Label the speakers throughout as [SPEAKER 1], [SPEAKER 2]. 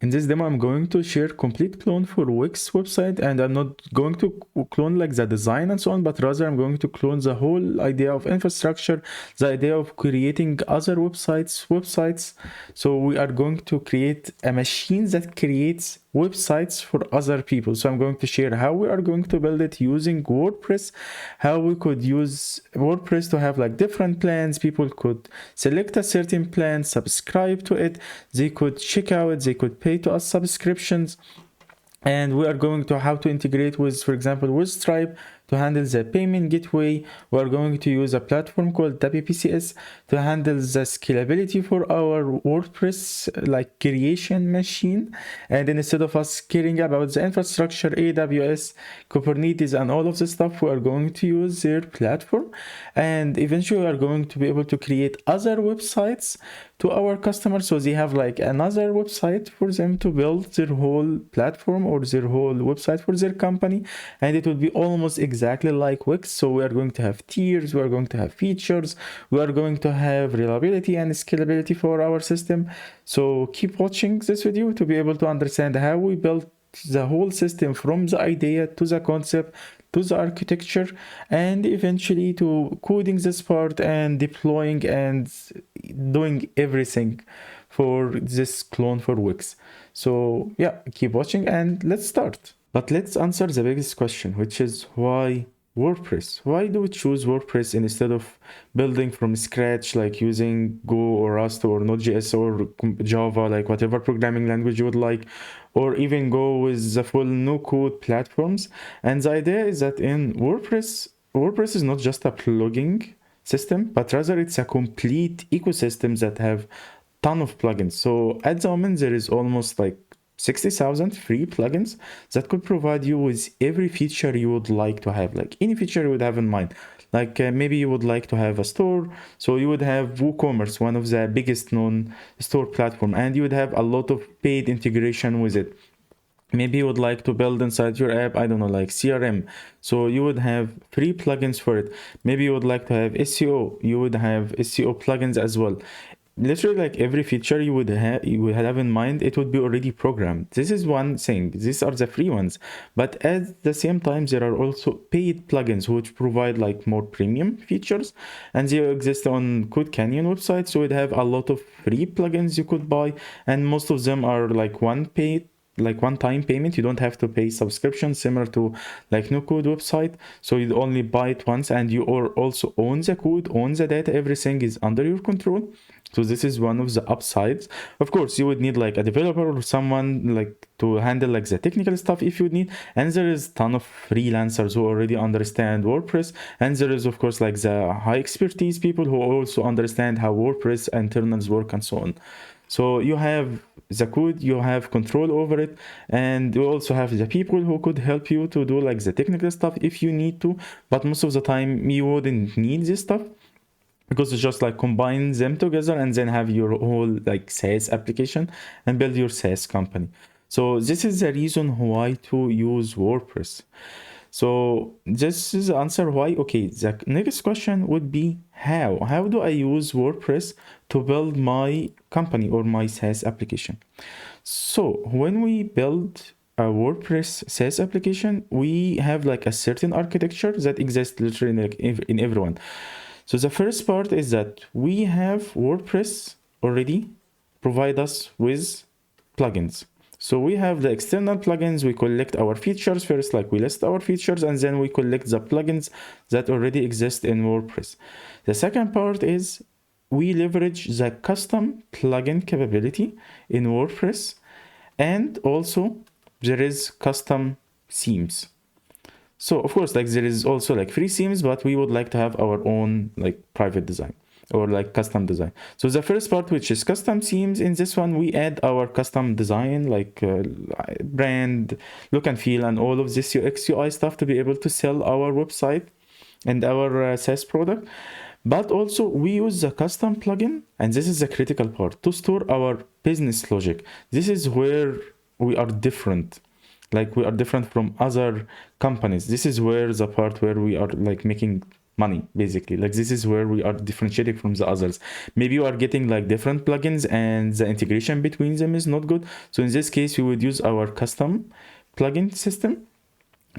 [SPEAKER 1] In this demo, I'm going to share complete clone for Wix website, and I'm not going to clone like the design and so on, but rather I'm going to clone the whole idea of infrastructure, the idea of creating other websites. So we are going to create a machine that creates websites for other people. So I'm going to share how we are going to build it using WordPress, how we could use WordPress to have like different plans. People could select a certain plan, subscribe to it, they could check out, they could pay to us subscriptions, and we are going to how to integrate with, for example, with Stripe to handle the payment gateway. We are going to use a platform called WPCS to handle the scalability for our WordPress like creation machine. And then instead of us caring about the infrastructure, AWS, Kubernetes, and all of the stuff, we are going to use their platform. And eventually we are going to be able to create other websites to our customers, so they have like another website for them to build their whole platform or their whole website for their company, and it will be almost exactly like Wix. So we are going to have tiers, we are going to have features, we are going to have reliability and scalability for our system. So keep watching this video to be able to understand how we built the whole system from the idea to the concept to the architecture, and eventually to coding this part and deploying and doing everything for this clone for Wix. So yeah, keep watching and let's start. But let's answer the biggest question, which is why WordPress? Why do we choose WordPress instead of building from scratch, like using Go or Rust or Node.js or Java, like whatever programming language you would like, or even go with the full no-code platforms? And the idea is that in WordPress is not just a plugin system, but rather it's a complete ecosystem that have ton of plugins. So at the moment, there is almost like 60,000 free plugins that could provide you with every feature you would like to have, like any feature you would have in mind. Like maybe you would like to have a store, so you would have WooCommerce, one of the biggest known store platform, and you would have a lot of paid integration with it. Maybe you would like to build inside your app, I don't know, like CRM, so you would have free plugins for it. Maybe you would like to have SEO, you would have SEO plugins as well. Literally, like every feature you would have in mind, it would be already programmed. This is one thing. These are the free ones, but at the same time there are also paid plugins which provide like more premium features, and they exist on Code Canyon website. So it have a lot of free plugins you could buy, and most of them are like one-time payment. You don't have to pay subscription, similar to like no code website. So you only buy it once, and you also own the code, own the data, everything is under your control. So this is one of the upsides. Of course, you would need like a developer or someone like to handle like the technical stuff if you need. And there is a ton of freelancers who already understand WordPress. And there is, of course, like the high expertise people who also understand how WordPress and Tenants work and so on. So you have the code, you have control over it, and you also have the people who could help you to do like the technical stuff if you need to. But most of the time you wouldn't need this stuff, because it's just like combine them together and then have your whole like SaaS application and build your SaaS company. So this is the reason why to use WordPress. So this is the answer why. Okay, the next question would be how do I use WordPress to build my company or my SaaS application? So when we build a WordPress SaaS application, we have like a certain architecture that exists literally like in everyone. So the first part is that we have WordPress already provide us with plugins. So we have the external plugins, we collect our features first, like we list our features, and then we collect the plugins that already exist in WordPress. The second part is we leverage the custom plugin capability in WordPress, and also there is custom themes. So of course, like there is also like free themes, but we would like to have our own like private design or like custom design. So the first part, which is custom themes, in this one we add our custom design, like brand, look and feel, and all of this UX UI stuff to be able to sell our website and our SaaS product. But also we use the custom plugin, and this is the critical part, to store our business logic. This is where we are different. Like we are different from other companies. This is where the part where we are like making money, basically. Like this is where we are differentiating from the others. Maybe you are getting like different plugins and the integration between them is not good. So in this case, we would use our custom plugin system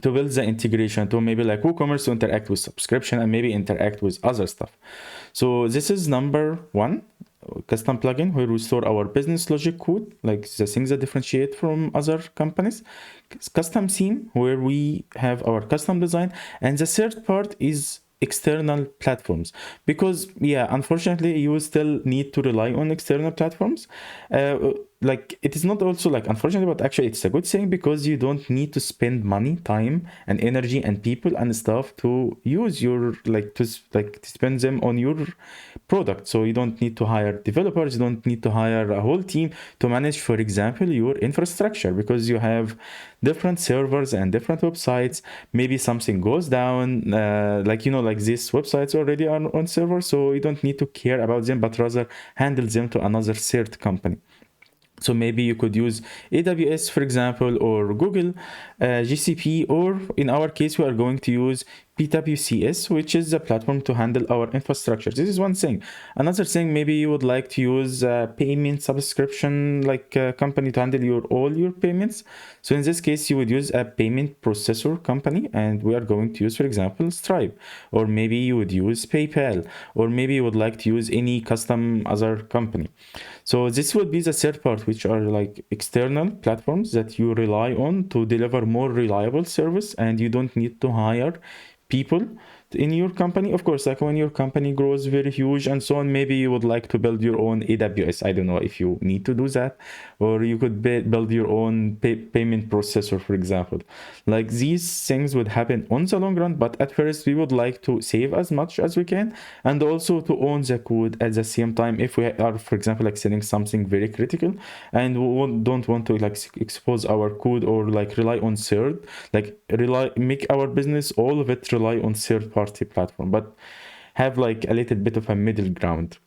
[SPEAKER 1] to build the integration to maybe like WooCommerce to interact with subscription and maybe interact with other stuff. So this is number one, custom plugin, where we store our business logic code, like the things that differentiate from other companies. Custom theme, where we have our custom design. And the third part is external platforms, because yeah, unfortunately you still need to rely on external platforms. Like it is not also like unfortunately, but actually it's a good thing, because you don't need to spend money, time and energy and people and stuff to use your to spend them on your product. So you don't need to hire developers, you don't need to hire a whole team to manage, for example, your infrastructure, because you have different servers and different websites. Maybe something goes down, like these websites already are on server, so you don't need to care about them, but rather handle them to another third company. So maybe you could use AWS, for example, or Google, GCP, or in our case, we are going to use WPCS, which is the platform to handle our infrastructure. This is one thing. Another thing, maybe you would like to use a payment subscription company to handle all your payments. So in this case, you would use a payment processor company, and we are going to use, for example, Stripe, or maybe you would use PayPal, or maybe you would like to use any custom other company. So this would be the third part, which are like external platforms that you rely on to deliver more reliable service, and you don't need to hire people in your company. Of course, like when your company grows very huge and so on, maybe you would like to build your own AWS. I don't know if you need to do that, or you could build your own payment processor, for example. Like these things would happen on the long run, but at first we would like to save as much as we can, and also to own the code at the same time. If we are, for example, like selling something very critical and we don't want to like expose our code or like rely on third, make our business, all of it rely on third party platform, but have like a little bit of a middle ground.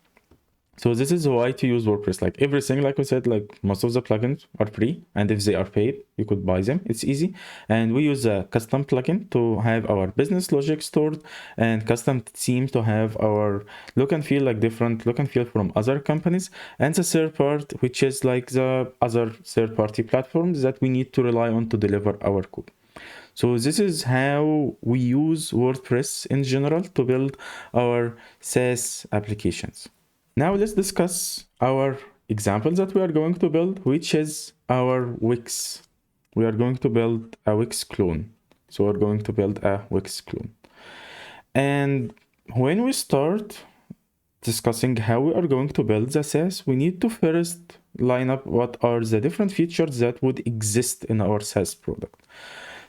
[SPEAKER 1] So this is why to use WordPress. Like everything, like we said, like most of the plugins are free, and if they are paid, you could buy them. It's easy. And we use a custom plugin to have our business logic stored, and custom theme to have our look and feel, like different look and feel from other companies. And the third part, which is like the other third party platforms that we need to rely on to deliver our code. So this is how we use WordPress in general to build our SaaS applications. Now let's discuss our example that we are going to build, which is our Wix. We are going to build a Wix clone. So we're going to build a Wix clone. And when we start discussing how we are going to build the SaaS, we need to first line up what are the different features that would exist in our SaaS product.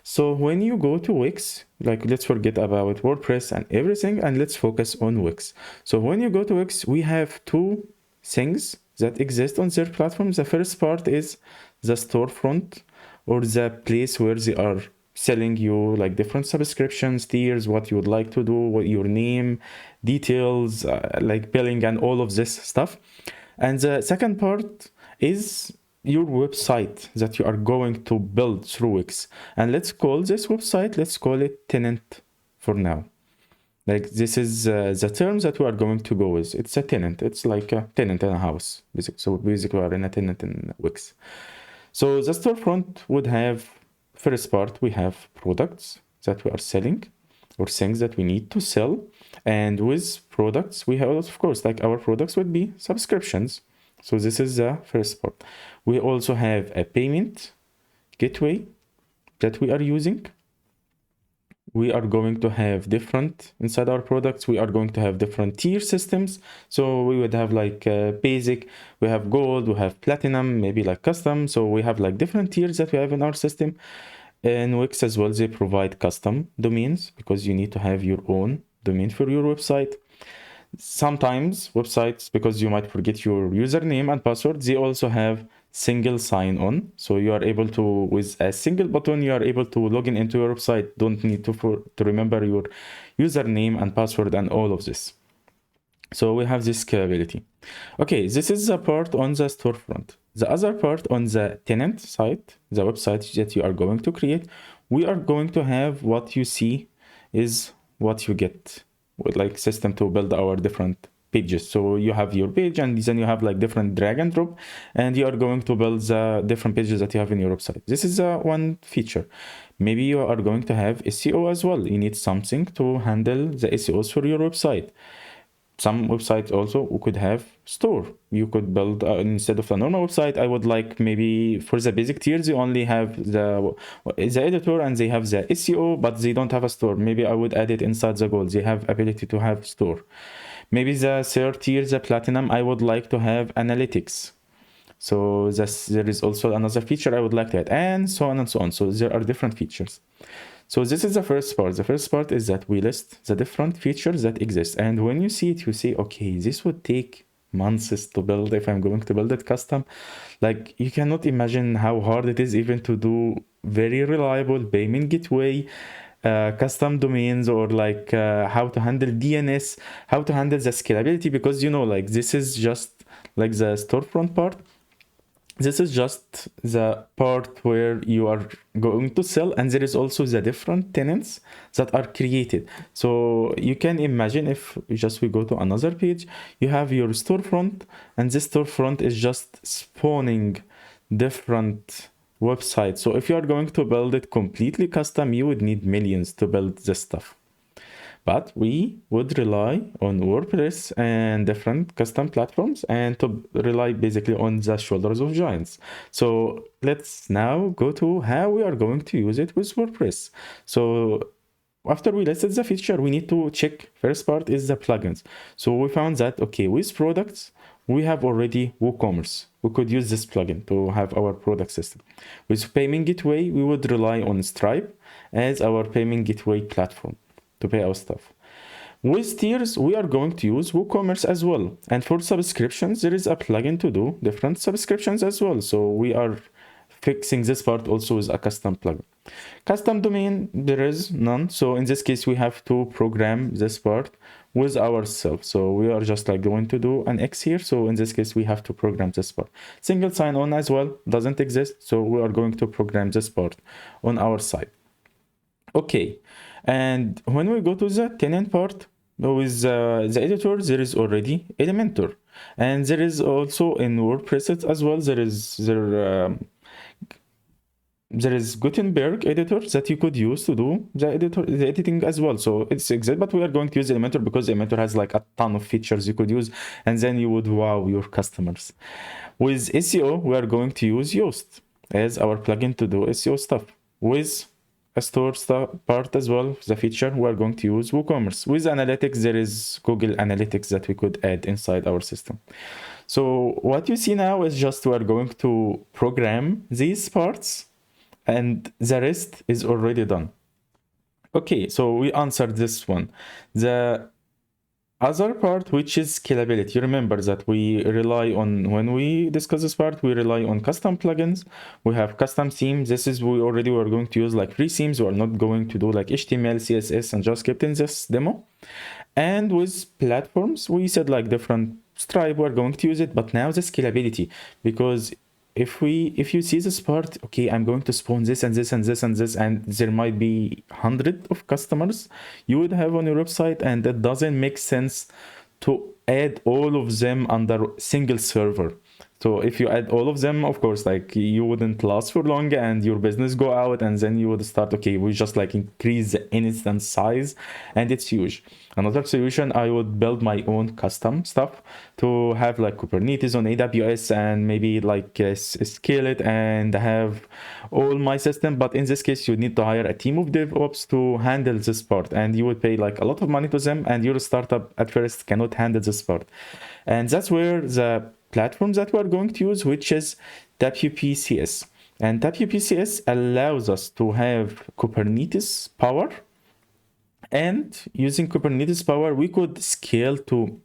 [SPEAKER 1] So when you go to Wix, like let's forget about WordPress and everything, and let's focus on Wix. So when you go to Wix, we have two things that exist on their platform. The first part is the storefront, or the place where they are selling you like different subscriptions, tiers, what you would like to do, what your name, details, like billing and all of this stuff. And the second part is your website that you are going to build through Wix. And let's call this website, let's call it Tenant for now. Like this is the terms that we are going to go with. It's a tenant. It's like a tenant in a house. So basically we are in a tenant in Wix. So the storefront would have, first part, we have products that we are selling or things that we need to sell. And with products, we have, of course, like our products would be subscriptions. So this is the first part. We also have a payment gateway that we are using. We are going to have different, inside our products, we are going to have different tier systems. So we would have like basic, we have gold, we have platinum, maybe like custom. So we have like different tiers that we have in our system. In Wix as well, they provide custom domains because you need to have your own domain for your website. Sometimes websites, because you might forget your username and password, they also have single sign-on. So you are able to, with a single button, you are able to log in into your website. Don't need to remember your username and password and all of this. So we have this capability. Okay, this is the part on the storefront. The other part on the tenant site, the website that you are going to create, we are going to have what you see is what you get like system to build our different pages. So you have your page, and then you have like different drag and drop, and you are going to build the different pages that you have in your website. This is one feature. Maybe you are going to have SEO as well. You need something to handle the SEOs for your website. Some websites also could have store. You could build instead of a normal website, I would like maybe for the basic tiers you only have the editor and they have the SEO, but they don't have a store. Maybe I would add it inside the gold. They have ability to have store. Maybe the third tier, the platinum, I would like to have analytics. So there is also another feature I would like to add, and so on and so on. So there are different features. So this is the first part. The first part is that we list the different features that exist. And when you see it, you say, okay, this would take months to build if I'm going to build it custom. Like you cannot imagine how hard it is even to do very reliable payment gateway, custom domains, or like how to handle DNS, how to handle the scalability, because you know, like this is just like the storefront part. This is just the part where you are going to sell, and there is also the different tenants that are created. So you can imagine if we go to another page, you have your storefront, and this storefront is just spawning different websites. So if you are going to build it completely custom, you would need millions to build this stuff. But we would rely on WordPress and different custom platforms, and to rely basically on the shoulders of giants. So let's now go to how we are going to use it with WordPress. So after we listed the feature, we need to check. First part is the plugins. So we found that, okay, with products, we have already WooCommerce. We could use this plugin to have our product system. With payment gateway, we would rely on Stripe as our payment gateway platform to pay our stuff. With tiers, we are going to use WooCommerce as well. And for subscriptions, there is a plugin to do different subscriptions as well. So we are fixing this part also with a custom plugin. Custom domain, there is none. So in this case, we have to program this part with ourselves. So we are just like going to do an X here. So in this case, we have to program this part. Single sign-on as well doesn't exist. So we are going to program this part on our side. Okay. And when we go to the tenant part, with the editor, there is already Elementor, and there is also in WordPress as well. There is Gutenberg editor that you could use to do the editing as well. So it's exact, but we are going to use Elementor because Elementor has like a ton of features you could use, and then you would wow your customers. With SEO, we are going to use Yoast as our plugin to do SEO stuff. With a store part as well, the feature, we are going to use WooCommerce. With analytics, there is Google Analytics that we could add inside our system. So what you see now is just we are going to program these parts, and the rest is already done. Okay, so we answered this one. The other part, which is scalability. You remember that we rely on, when we discuss this part, we rely on custom plugins. We have custom themes. This is we are going to use like free themes. We are not going to do like HTML, CSS, and JavaScript in this demo. And with platforms, we said like different Stripe, we're going to use it. But now the scalability, because if you see this part, okay, I'm going to spawn this and this and this and this, and there might be 100 of customers you would have on your website, and it doesn't make sense to add all of them under single server. So if you add all of them, of course, like you wouldn't last for long and your business go out, and then you would start, okay, we just like increase the instance size and it's huge. Another solution, I would build my own custom stuff to have like Kubernetes on AWS and maybe like scale it and have all my system. But in this case, you need to hire a team of DevOps to handle this part, and you would pay like a lot of money to them, and your startup at first cannot handle this part. And that's where the platform that we're going to use, which is WPCS. And WPCS allows us to have Kubernetes power, and using Kubernetes power, we could scale to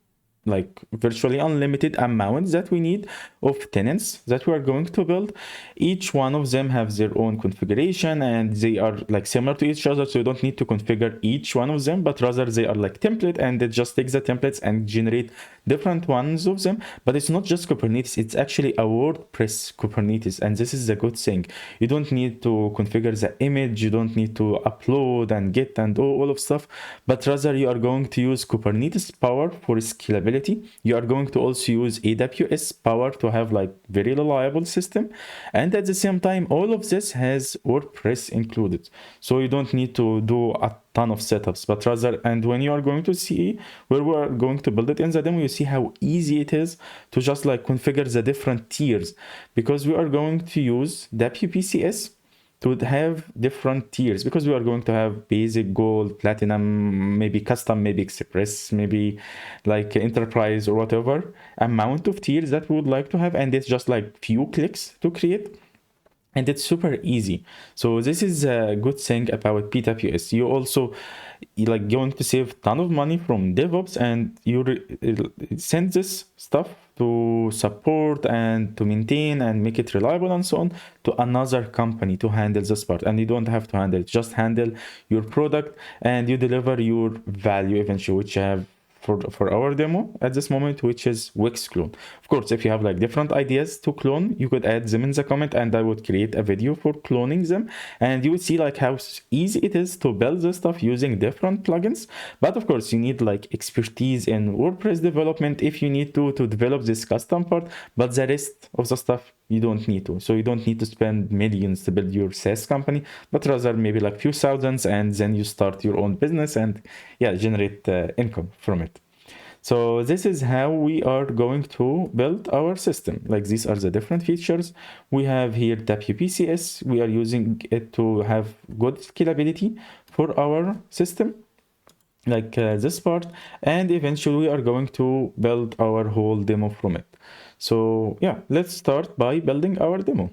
[SPEAKER 1] like virtually unlimited amount that we need of tenants that we are going to build. Each one of them have their own configuration and they are like similar to each other, so you don't need to configure each one of them, but rather they are like template, and it just takes the templates and generate different ones of them. But it's not just Kubernetes, it's actually a WordPress Kubernetes, and this is a good thing. You don't need to configure the image, you don't need to upload and get and all of stuff, but rather you are going to use Kubernetes power for scalability. You are going to also use AWS power to have like very reliable system, and at the same time all of this has WordPress included, so you don't need to do a ton of setups, but rather, and when you are going to see where we are going to build it in the demo, you see how easy it is to just like configure the different tiers, because we are going to use WPCS to have different tiers, because we are going to have basic, gold, platinum, maybe custom, maybe express, maybe like enterprise or whatever amount of tiers that we would like to have, and it's just like few clicks to create, and it's super easy. So this is a good thing about PWS. You also like going to save ton of money from DevOps, and you send this stuff to support and to maintain and make it reliable and so on to another company to handle this part, and you don't have to handle it. Just handle your product and you deliver your value eventually, which you have for our demo at this moment, which is Wix Clone. Of course, if you have like different ideas to clone, you could add them in the comment and I would create a video for cloning them, and you would see like how easy it is to build this stuff using different plugins. But of course, you need like expertise in WordPress development if you need to develop this custom part, but the rest of the stuff you don't need to. So you don't need to spend millions to build your SaaS company, but rather maybe like few thousands, and then you start your own business and yeah, generate income from it. So this is how we are going to build our system. Like these are the different features. We have here WPCS. We are using it to have good scalability for our system, like this part, and eventually we are going to build our whole demo from it. So yeah, let's start by building our demo.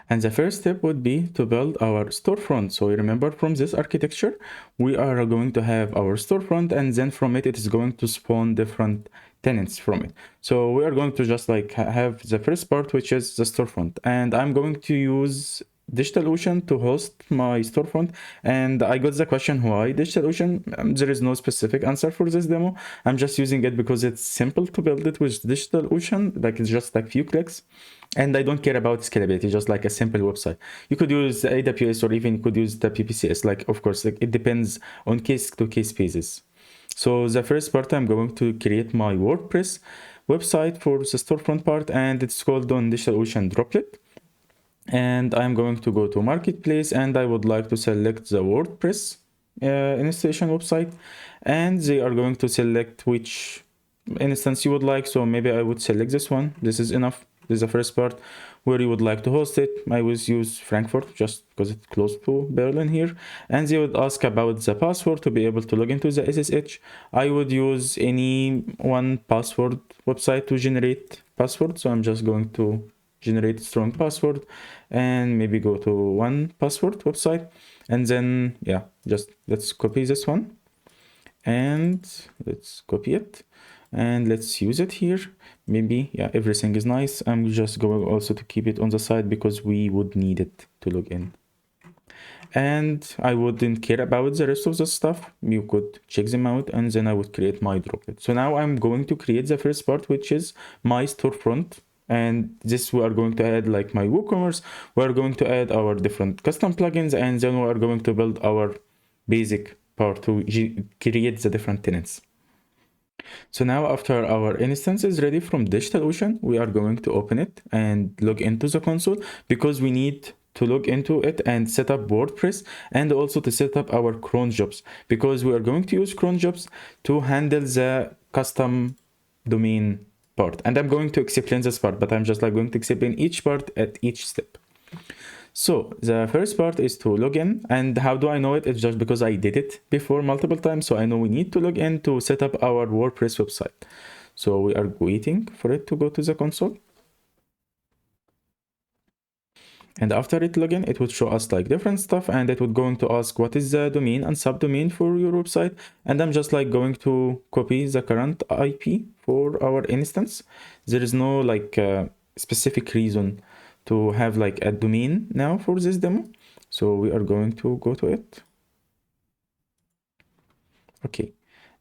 [SPEAKER 1] And the first step would be to build our storefront. So you remember from this architecture, we are going to have our storefront, and then from it, it is going to spawn different tenants from it. So we are going to just like have the first part, which is the storefront. And I'm going to use DigitalOcean to host my storefront. And I got the question, why DigitalOcean? There is no specific answer for this demo. I'm just using it because it's simple to build it with DigitalOcean. Like it's just like few clicks. And I don't care about scalability, just like a simple website. You could use AWS or even you could use the WPCS. Like, of course, like it depends on case to case basis. So the first part, I'm going to create my WordPress website for the storefront part, and it's called on DigitalOcean Droplet. And I'm going to go to Marketplace, and I would like to select the WordPress installation website, and they are going to select which instance you would like. So maybe I would select this one. This is enough. This is the first part where you would like to host it. I would use Frankfurt just because it's close to Berlin here. And they would ask about the password to be able to log into the SSH. I would use any one password website to generate password. So I'm just going to generate strong password and maybe go to one password website. And then, yeah, just let's copy this one and let's copy it. And let's use it here. Maybe, yeah, everything is nice. I'm just going also to keep it on the side because we would need it to log in. And I wouldn't care about the rest of the stuff. You could check them out, and then I would create my droplet. So now I'm going to create the first part, which is my storefront. And this we are going to add like my WooCommerce. We're going to add our different custom plugins, and then we are going to build our basic part to create the different tenants. So now after our instance is ready from DigitalOcean, we are going to open it and log into the console, because we need to log into it and set up WordPress, and also to set up our cron jobs, because we are going to use cron jobs to handle the custom domain part. And I'm going to explain this part, but I'm just like going to explain each part at each step. So the first part is to log in, and how do I know it? It's just because I did it before multiple times. So I know we need to log in to set up our WordPress website. So we are waiting for it to go to the console. And after it login, it would show us like different stuff, and it would going to ask what is the domain and subdomain for your website. And I'm just like going to copy the current IP for our instance. There is no like specific reason to have like a domain now for this demo. So we are going to go to it. Okay.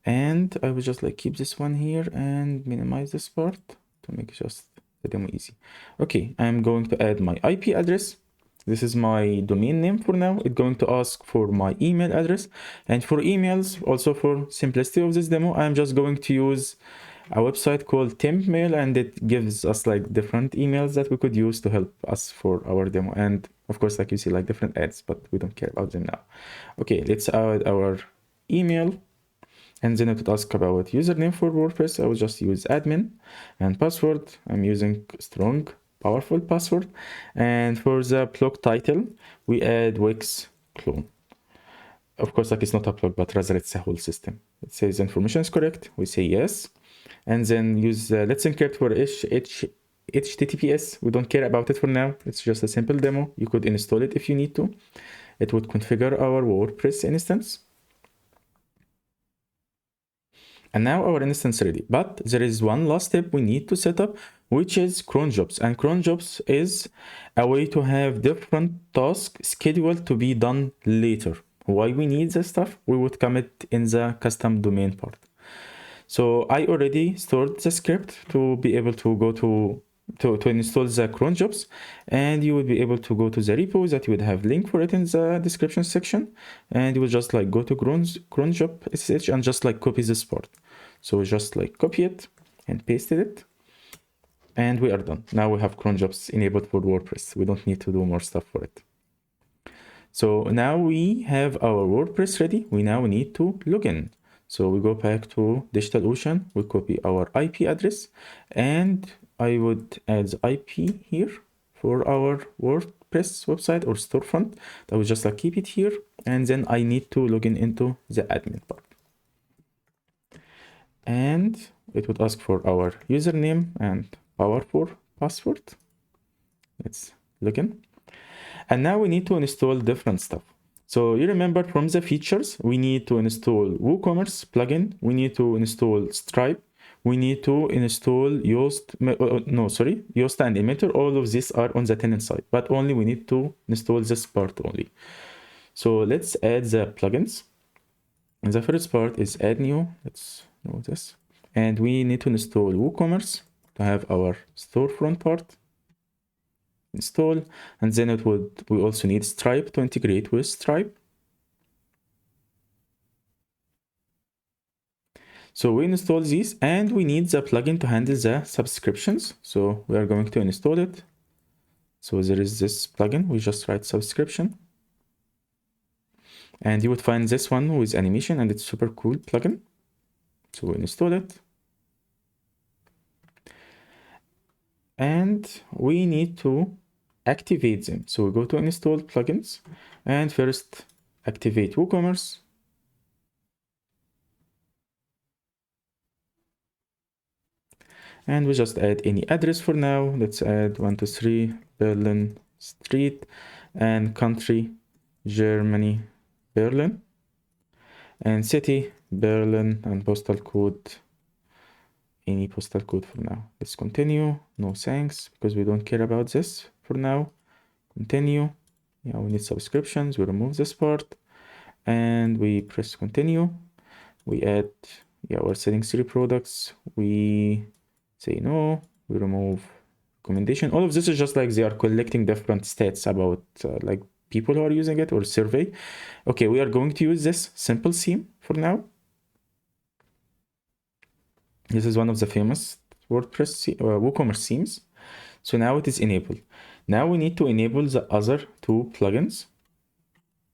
[SPEAKER 1] And I will just like keep this one here and minimize this part to make just the demo easy. Okay, I'm going to add my IP address. This is my domain name for now. It's going to ask for my email address. And for emails, also for simplicity of this demo, I'm just going to use a website called TempMail, and it gives us like different emails that we could use to help us for our demo. And of course, like you see like different ads, but we don't care about them now. Okay, let's add our email. And then it would ask about username for WordPress. I will just use admin, and password, I'm using strong, powerful password. And for the blog title, we add Wix Clone. Of course, like it's not a blog, but rather it's a whole system. It says information is correct. We say yes. And then use let's encrypt for HTTPS. We don't care about it for now. It's just a simple demo. You could install it if you need to. It would configure our WordPress instance. And now our instance ready, but there is one last step we need to set up, which is cron jobs. And cron jobs is a way to have different tasks scheduled to be done later. Why we need this stuff? We would commit in the custom domain part. So I already stored the script to be able to go to install the cron jobs, and you would be able to go to the repo that you would have link for it in the description section, and you will just like go to cron job sh and just like copy this part. So just like copy it and pasted it, and we are done. Now we have cron jobs enabled for WordPress. We don't need to do more stuff for it. So now we have our WordPress ready. We now need to log in. So we go back to DigitalOcean, we copy our IP address, and I would add the IP here for our WordPress website or storefront. I will just like keep it here, and then I need to log in into the admin part. And it would ask for our username and powerful password. Let's log in. And now we need to install different stuff. So you remember from the features, we need to install WooCommerce plugin. We need to install Stripe. We need to install Yoast and Emitter. All of these are on the tenant side, but only we need to install this part only. So let's add the plugins. And the first part is add new. Let's know this. And we need to install WooCommerce to have our storefront part. Install, and then we also need Stripe to integrate with Stripe. So we install these, and we need the plugin to handle the subscriptions. So we are going to install it. So there is this plugin. We just write subscription, and you would find this one with animation, and it's super cool plugin. So we install it, and we need to activate them. So we go to install plugins, and first activate WooCommerce. And we just add any address for now. Let's add 123 Berlin Street, and country Germany, Berlin, and city Berlin, and postal code any postal code for now. Let's continue. No thanks, because we don't care about this for now. Continue. Yeah, we need subscriptions. We remove this part, and we press continue. We add our settings 3 products. We say no. We remove recommendation. All of this is just like they are collecting different stats about like people who are using it or survey. Okay, we are going to use this simple theme for now. This is one of the famous WordPress WooCommerce themes. So now it is enabled. Now we need to enable the other two plugins.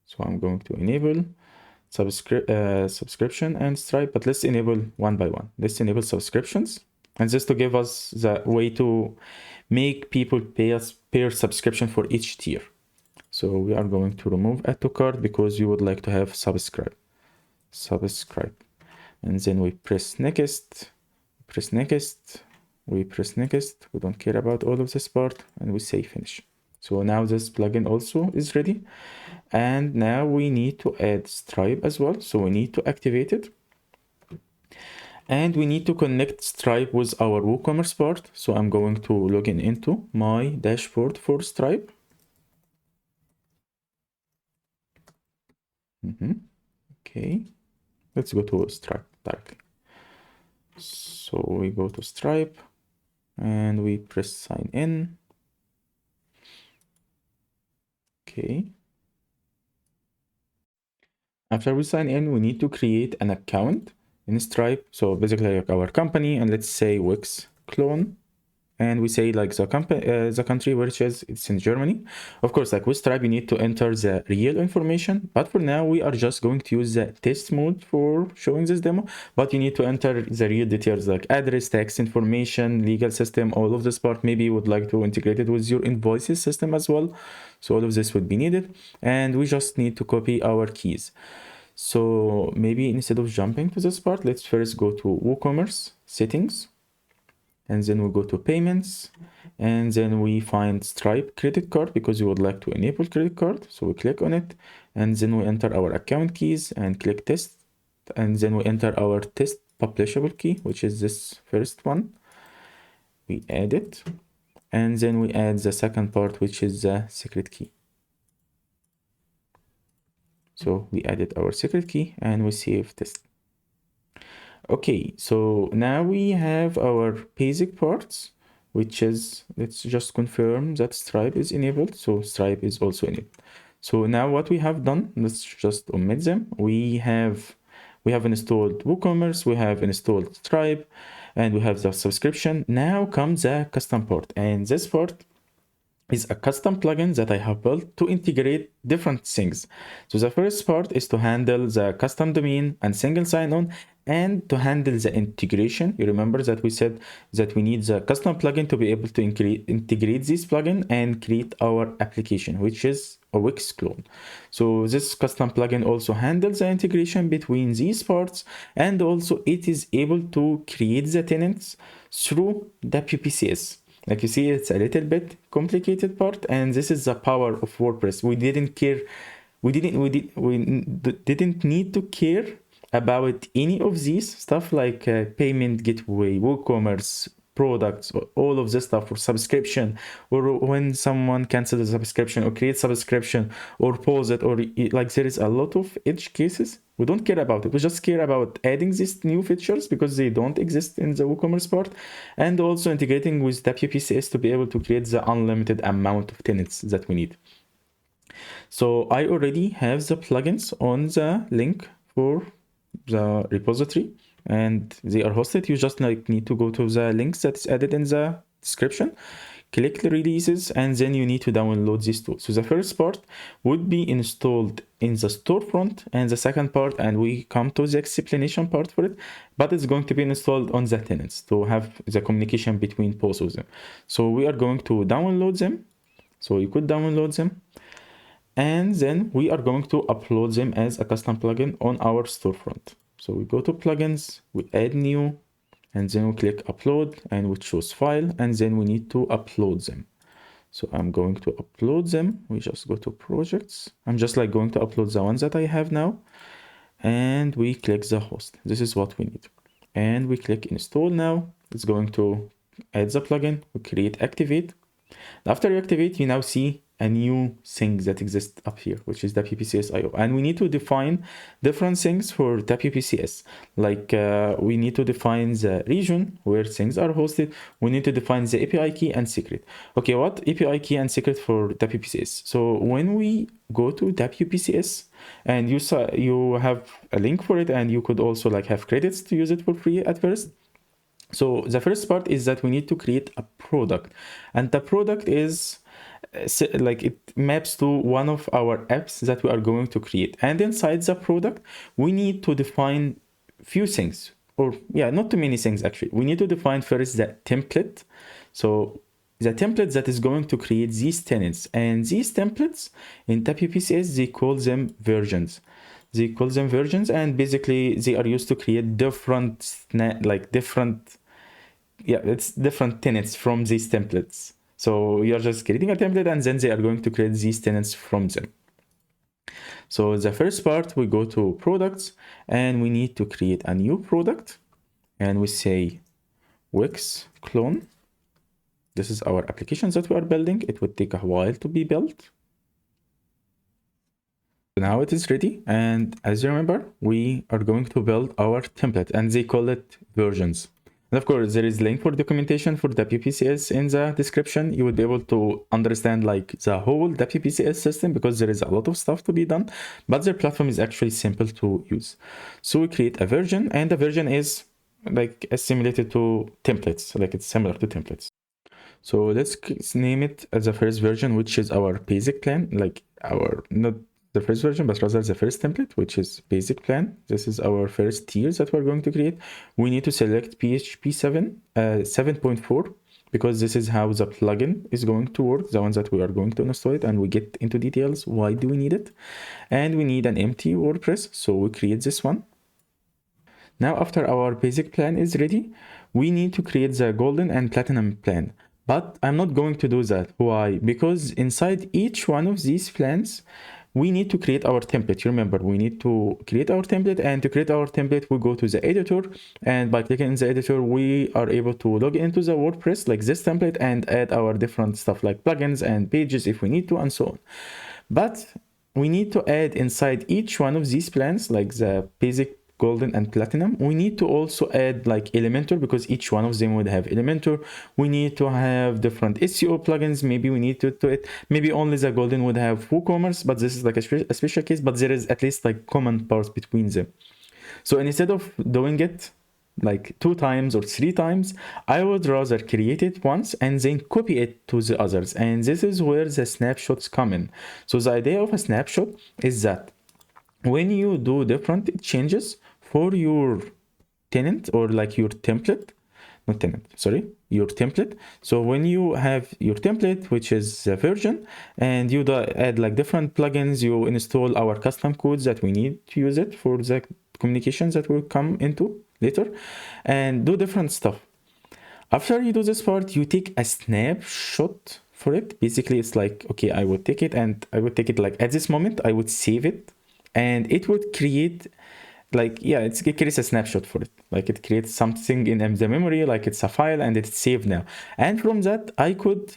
[SPEAKER 1] So I'm going to enable subscription and Stripe, but let's enable one by one. Let's enable subscriptions, and just to give us the way to make people pay per subscription for each tier. So we are going to remove add to cart because you would like to have subscribe, and then we press next, we press next. We don't care about all of this part, and we say finish. So now this plugin also is ready. And now we need to add Stripe as well. So we need to activate it. And we need to connect Stripe with our WooCommerce part. So I'm going to log in into my dashboard for Stripe. Okay, let's go to Stripe directly. So we go to Stripe and we press sign in. Okay. After we sign in, we need to create an account in Stripe. So basically like our company, and let's say Wix Clone. And we say like the company, the country which is it's in Germany. Of course, like with Stripe, you need to enter the real information. But for now, we are just going to use the test mode for showing this demo. But you need to enter the real details like address, tax information, legal system, all of this part. Maybe you would like to integrate it with your invoices system as well. So all of this would be needed. And we just need to copy our keys. So maybe instead of jumping to this part, let's first go to WooCommerce settings. And then we go to payments, and then we find Stripe credit card because we would like to enable credit card. So we click on it, and then we enter our account keys and click test. And then we enter our test publishable key, which is this first one. We add it, and then we add the second part, which is the secret key. So we added our secret key and we save test. Okay, so now we have our basic parts, which is, let's just confirm that Stripe is enabled. So Stripe is also enabled. So now what we have done, let's just omit them. We have installed WooCommerce, we have installed Stripe, and we have the subscription. Now comes the custom part, and this part is a custom plugin that I have built to integrate different things. So the first part is to handle the custom domain and single sign-on, and to handle the integration. You remember that we said that we need the custom plugin to be able to integrate this plugin and create our application, which is a Wix Clone. So this custom plugin also handles the integration between these parts, and also it is able to create the tenants through WPCS. Like you see, it's a little bit complicated part, and this is the power of WordPress. We didn't need to care about any of these stuff like payment gateway, WooCommerce, products, all of this stuff for subscription, or when someone cancels a subscription or creates subscription or pause it, or like there is a lot of edge cases. We don't care about it. We just care about adding these new features because they don't exist in the WooCommerce part, and also integrating with WPCS to be able to create the unlimited amount of tenants that we need. So I already have the plugins on the link for the repository, and they are hosted. You just like need to go to the links that's added in the description, click the releases, and then you need to download these tools. So the first part would be installed in the storefront, and the second part, and we come to the explanation part for it, but it's going to be installed on the tenants to have the communication between both of them. So we are going to download them. So you could download them, and then we are going to upload them as a custom plugin on our storefront. So we go to plugins, we add new, and then we click upload, and we choose file, and then we need to upload them. So I'm going to upload them. We just go to projects. I'm just like going to upload the ones that I have now, and we click the host. This is what we need, and we click install now. It's going to add the plugin. We create activate. After you activate, you now see a new thing that exists up here, which is WPCS IO. And we need to define different things for WPCS. Like we need to define the region where things are hosted. We need to define the API key and secret. Okay, what API key and secret for WPCS? So when we go to WPCS, and you have a link for it, and you could also like have credits to use it for free at first. So the first part is that we need to create a product, and the product is like it maps to one of our apps that we are going to create. And inside the product, we need to define few things, or yeah, not too many things actually. We need to define first the template. So the template that is going to create these tenants, and these templates in WPCS, they call them versions. They call them versions, and basically they are used to create different tenants from these templates. So you're just creating a template and then they are going to create these tenants from them. So the first part, we go to products and we need to create a new product and we say Wix Clone. This is our applications that we are building. It would take a while to be built. Now it is ready, and as you remember, we are going to build our template and they call it versions. And of course, there is link for documentation for WPCS in the description. You would be able to understand like the whole WPCS system because there is a lot of stuff to be done, but their platform is actually simple to use. So we create a version, and the version is like assimilated to templates, like it's similar to templates. So let's name it as the first version, which is our basic plan, like our, not the first version, but rather the first template, which is basic plan. This is our first tiers that we're going to create. We need to select PHP 7.4 because this is how the plugin is going to work, the ones that we are going to install it, and we get into details why do we need it. And we need an empty WordPress, so we create this one. Now after our basic plan is ready, we need to create the golden and platinum plan. But I'm not going to do that. Why? Because inside each one of these plans, we need to create our template. You remember, we need to create our template, and to create our template, we go to the editor, and by clicking in the editor, we are able to log into the WordPress like this template and add our different stuff like plugins and pages if we need to, and so on. But we need to add inside each one of these plans, like the basic, golden, and platinum, we need to also add like Elementor because each one of them would have Elementor. We need to have different SEO plugins. Maybe we need to do it. Maybe only the golden would have WooCommerce, but this is like a special case, but there is at least like common parts between them. So instead of doing it like 2 times or 3 times, I would rather create it once and then copy it to the others. And this is where the snapshots come in. So the idea of a snapshot is that when you do different changes for your tenant or like your template, not tenant, sorry, your template. So when you have your template, which is the version, and you add like different plugins, you install our custom codes that we need to use it for the communications that will come into later, and do different stuff. After you do this part, you take a snapshot for it. Basically, it's like, okay, I would take it and I would take it like at this moment, I would save it, and it would create like, yeah, it creates a snapshot for it. Like it creates something in the memory, like it's a file and it's saved now. And from that, I could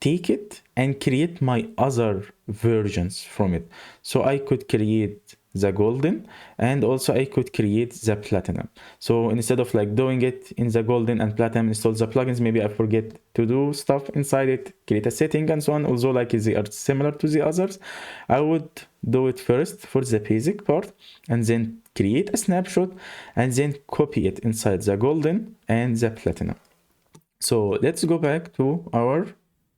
[SPEAKER 1] take it and create my other versions from it. So I could create the golden and also I could create the platinum. So instead of like doing it in the golden and platinum, install the plugins, maybe I forget to do stuff inside it, create a setting and so on. Although like they are similar to the others, I would do it first for the basic part and then create a snapshot and then copy it inside the golden and the platinum. So let's go back to our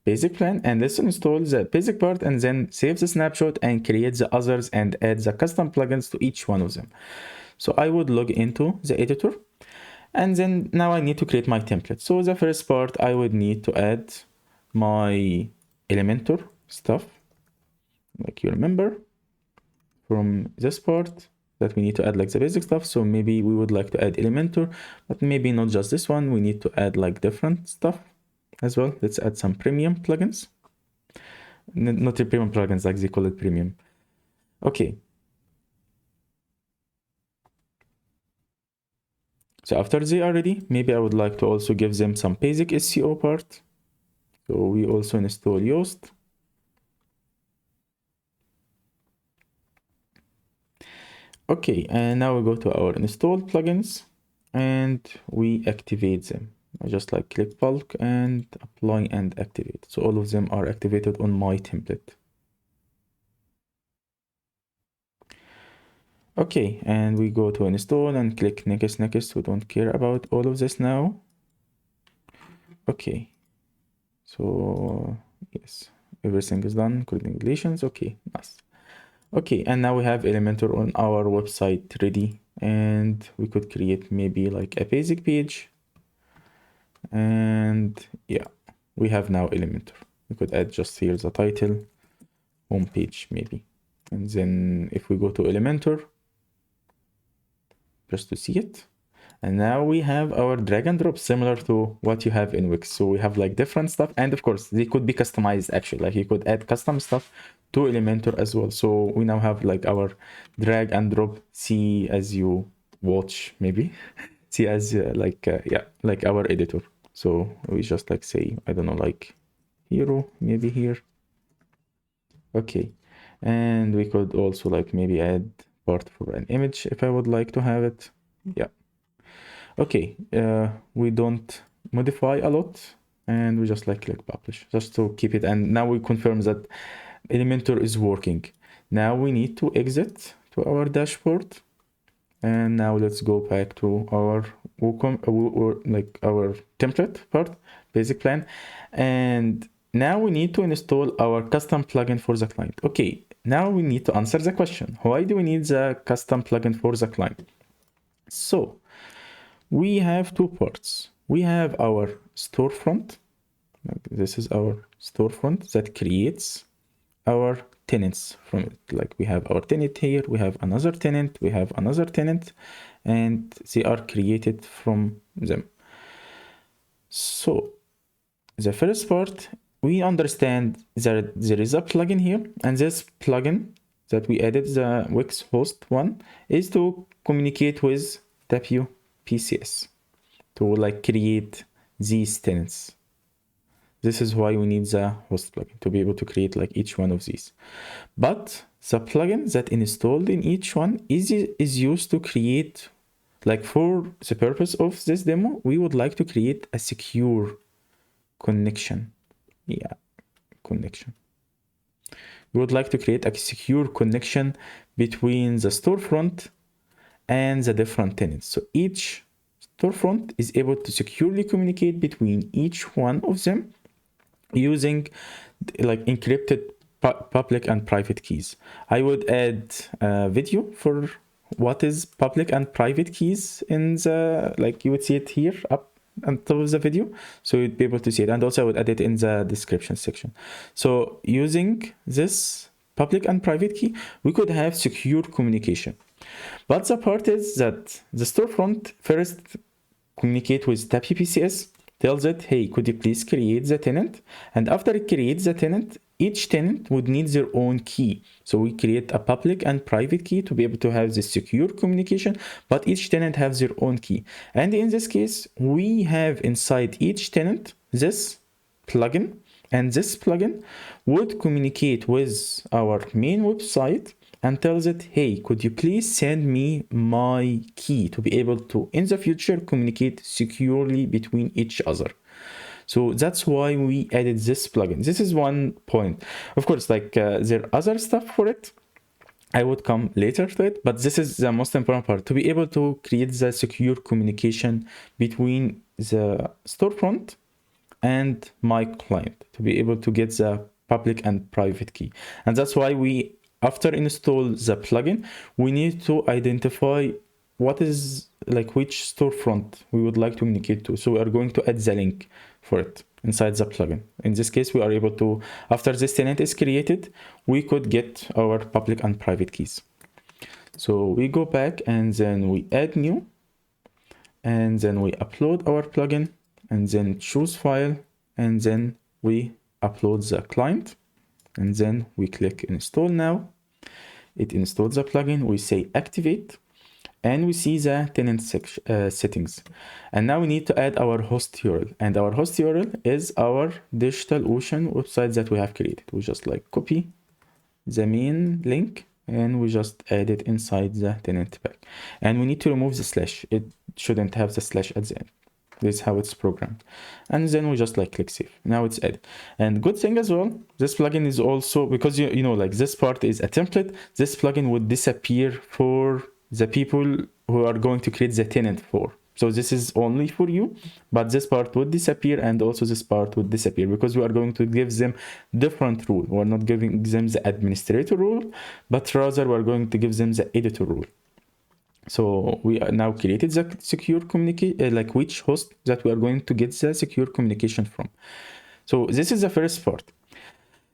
[SPEAKER 1] basic plan and let's install the basic part and then save the snapshot and create the others and add the custom plugins to each one of them. So I would log into the editor and then now I need to create my template. So the first part, I would need to add my Elementor stuff, like you remember from this part that we need to add like the basic stuff. So maybe we would like to add Elementor, but maybe not just this one. We need to add like different stuff as well. Let's add some premium plugins. Not the premium plugins, like they call it premium. Okay. So after they are ready, maybe I would like to also give them some basic SEO part. So we also install Yoast. Okay, and now we go to our installed plugins and we activate them. I just like click bulk and apply and activate. So all of them are activated on my template. Okay, and we go to install and click next, next. We don't care about all of this now. Okay, so yes, everything is done. Congratulations. Okay, nice. Okay, and now we have Elementor on our website ready, and we could create maybe like a basic page. And yeah, we have now Elementor. We could add just here the title, homepage maybe. And then if we go to Elementor, just to see it, And now we have our drag and drop similar to what you have in Wix. So we have like different stuff, and of course they could be customized actually, like you could add custom stuff to Elementor as well. So we now have like our drag and drop, see as you watch, maybe see as yeah, like our editor. So we just like say, I don't know, like hero, maybe here. Okay. And we could also like maybe add part for an image if I would like to have it. Yeah. Okay, we don't modify a lot, and we just like click publish just to keep it. And now we confirm that Elementor is working. Now we need to exit to our dashboard, and now let's go back to our like our template part, basic plan, and now we need to install our custom plugin for the client. Okay, now we need to answer the question: why do we need the custom plugin for the client? So we have two parts. We have our storefront. This is our storefront that creates our tenants from it. Like we have our tenant here, we have another tenant, we have another tenant, and they are created from them. So the first part, we understand that there is a plugin here, and this plugin that we added, the Wix host one, is to communicate with WPCS to like create these tenants. This is why we need the host plugin to be able to create like each one of these. But the plugin that installed in each one is used to create, like for the purpose of this demo, we would like to create a secure connection. Yeah, connection. We would like to create a secure connection between the storefront and the different tenants. So each storefront is able to securely communicate between each one of them using like encrypted public and private keys. I would add a video for what is public and private keys in the, like you would see it here up on top of the video, so you'd be able to see it. And also I would add it in the description section. So using this public and private key, we could have secure communication. But the part is that the storefront first communicate with WPCS, tells it, hey, could you please create the tenant? And after it creates the tenant, each tenant would need their own key. So we create a public and private key to be able to have this secure communication, but each tenant has their own key. And in this case, we have inside each tenant this plugin, and this plugin would communicate with our main website and tells it, hey, could you please send me my key to be able to, in the future, communicate securely between each other. So that's why we added this plugin. This is one point. Of course, like there are other stuff for it. I would come later to it, but this is the most important part, to be able to create the secure communication between the storefront and my client, to be able to get the public and private key. And that's why we, after install the plugin, we need to identify what is like which storefront we would like to communicate to. So we are going to add the link for it inside the plugin. In this case, we are able to, after this tenant is created, we could get our public and private keys. So we go back and then we add new, and then we upload our plugin, and then choose file, and then we upload the client, and then we click install now. It installs the plugin, we say activate, and we see the tenant settings. And now we need to add our host URL, and our host URL is our DigitalOcean website that we have created. We just like copy the main link and we just add it inside the tenant pack. And we need to remove the slash. It shouldn't have the slash at the end. This is how it's programmed. And then we just like click save. Now it's added. And good thing as well, this plugin is also, because you know, like this part is a template, this plugin would disappear for the people who are going to create the tenant for. So this is only for you, but this part would disappear, and also this part would disappear, because we are going to give them different rule. We're not giving them the administrator rule, but rather we're going to give them the editor rule. So we are now created the secure communication, like which host that we are going to get the secure communication from. So this is the first part.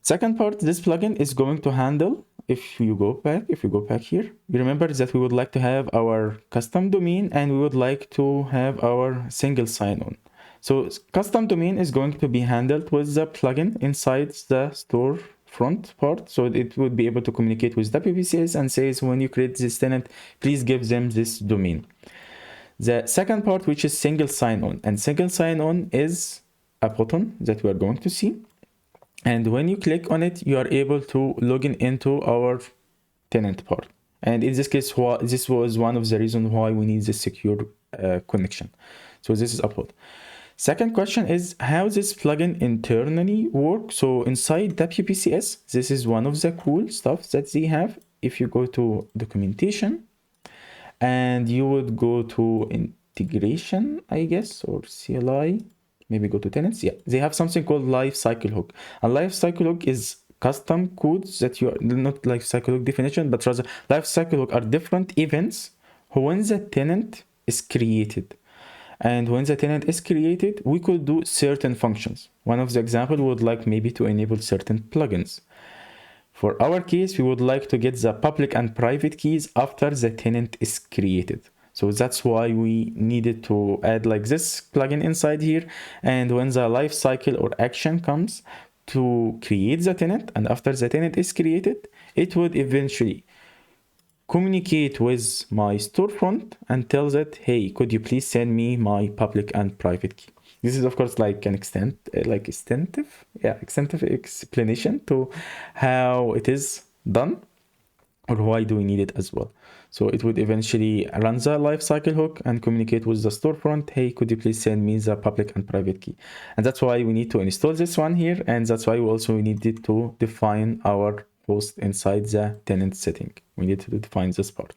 [SPEAKER 1] Second part, this plugin is going to handle if you go back here, you remember that we would like to have our custom domain and we would like to have our single sign-on. So custom domain is going to be handled with the plugin inside the storefront part. So it would be able to communicate with WPCS and says, when you create this tenant, please give them this domain. The second part, which is single sign-on, and single sign-on is a button that we are going to see. And when you click on it, you are able to log in into our tenant part. And in this case, this was one of the reasons why we need this secure connection. So this is upload. Second question is how this plugin internally works. So inside WPCS, this is one of the cool stuff that they have. If you go to documentation and you would go to integration, I guess, or CLI, maybe go to tenants. Yeah, they have something called lifecycle hook. A lifecycle hook is custom codes that you are not lifecycle hook definition, but rather lifecycle hook are different events when the tenant is created. And when the tenant is created, we could do certain functions. One of the examples would like maybe to enable certain plugins. For our case, we would like to get the public and private keys after the tenant is created. So that's why we needed to add like this plugin inside here. And when the life cycle or action comes to create the tenant, and after the tenant is created, it would eventually communicate with my storefront and tell that, hey, could you please send me my public and private key? This is of course like an extensive explanation to how it is done or why do we need it as well. So it would eventually run the lifecycle hook and communicate with the storefront. Hey, could you please send me the public and private key? And that's why we need to install this one here. And that's why we also needed to define our host inside the tenant setting. We need to define this part.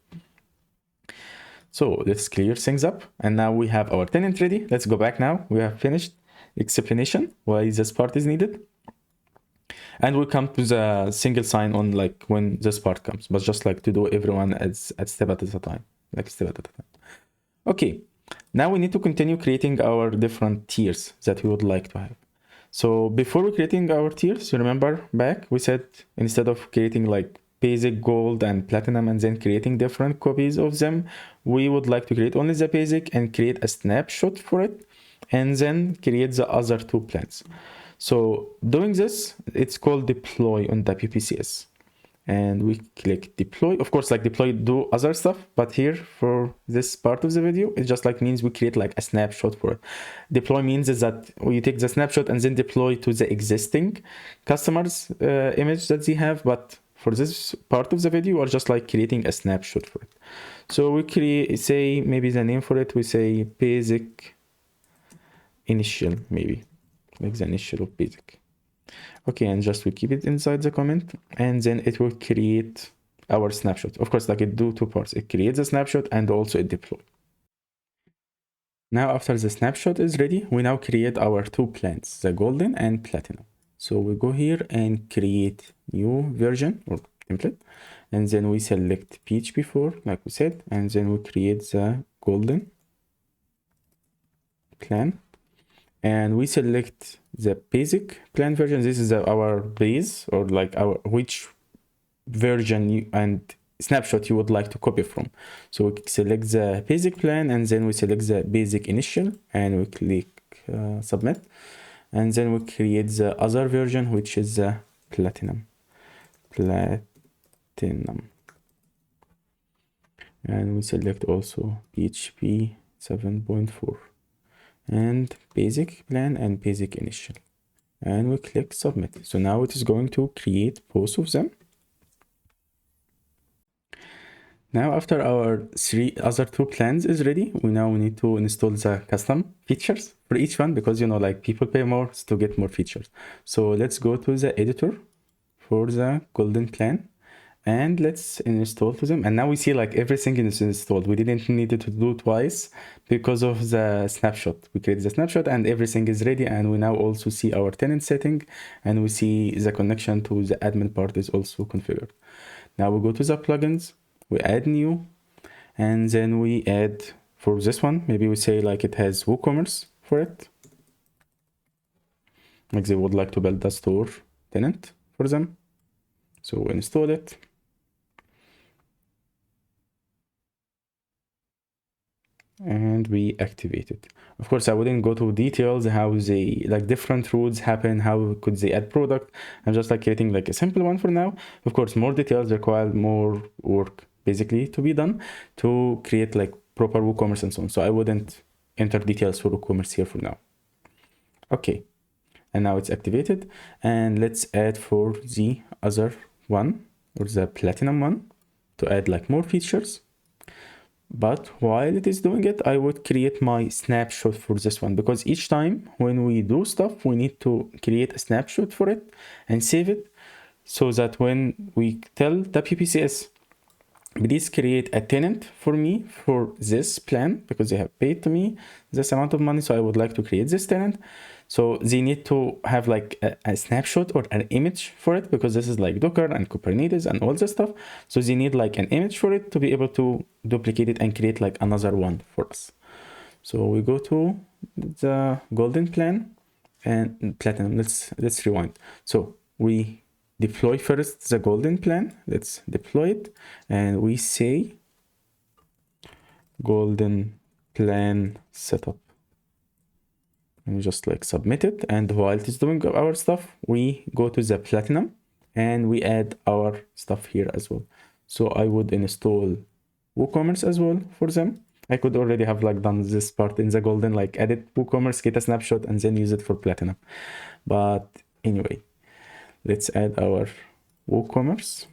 [SPEAKER 1] So let's clear things up. And now we have our tenant ready. Let's go back now. We have finished explanation why this part is needed. And we'll come to the single sign on like when this part comes, but just like to do everyone as a step at a time, like step at a time. Okay, now we need to continue creating our different tiers that we would like to have. So before we creating our tiers, you remember back, we said instead of creating like basic, gold and platinum and then creating different copies of them, we would like to create only the basic and create a snapshot for it and then create the other two plans. So doing this, it's called deploy on WPCS. And we click deploy. Of course, like deploy do other stuff, but here for this part of the video, it just like means we create like a snapshot for it. Deploy means is that we take the snapshot and then deploy to the existing customers image that they have. But for this part of the video, we're just like creating a snapshot for it. So we create, say maybe the name for it, we say basic initial, maybe. Like the initial of basic. Okay, and just we keep it inside the comment and then it will create our snapshot. Of course, like it do two parts. It creates a snapshot and also it deploy. Now after the snapshot is ready, we now create our two plans, the golden and platinum. So we go here and create new version or template. And then we select PHP 4, like we said, and then we create the golden plan. And we select the basic plan version. This is our base or like our which version and snapshot you would like to copy from. So we select the basic plan and then we select the basic initial and we click submit. And then we create the other version, which is the platinum. And we select also PHP 7.4. and basic plan and basic initial and we click submit. So now it is going to create both of them. Now after our three other two plans is ready, we now need to install the custom features for each one because you know like people pay more to get more features. So let's go to the editor for the golden plan and let's install to them. And now we see like everything is installed. We didn't need to do twice because of the snapshot. We created the snapshot and everything is ready. And we now also see our tenant setting and we see the connection to the admin part is also configured. Now we go to the plugins, we add new, and then we add for this one, maybe we say like it has WooCommerce for it. Like they would like to build a store tenant for them. So we install it. and we activate it. Of course, I wouldn't go to details how they like different routes happen, how could they add product. I'm just like creating like a simple one for now. Of course, more details require more work basically to be done to create like proper WooCommerce and so on. So I wouldn't enter details for WooCommerce here for now. Okay, and now it's activated, and let's add for the other one or the platinum one to add like more features. But while it is doing it, I would create my snapshot for this one, because each time when we do stuff, we need to create a snapshot for it and save it, so that when we tell WPCS, please create a tenant for me for this plan, because they have paid to me this amount of money, so I would like to create this tenant. So they need to have like a snapshot or an image for it, because this is like Docker and Kubernetes and all this stuff. So they need like an image for it to be able to duplicate it and create like another one for us. So we go to the golden plan and platinum. Let's rewind. So we deploy first the golden plan. Let's deploy it, and we say golden plan setup, and we just like submit it. And while it is doing our stuff, we go to the platinum and we add our stuff here as well. So I would install WooCommerce as well for them. I could already have like done this part in the golden, like edit WooCommerce, get a snapshot, and then use it for platinum. But anyway, let's add our WooCommerce.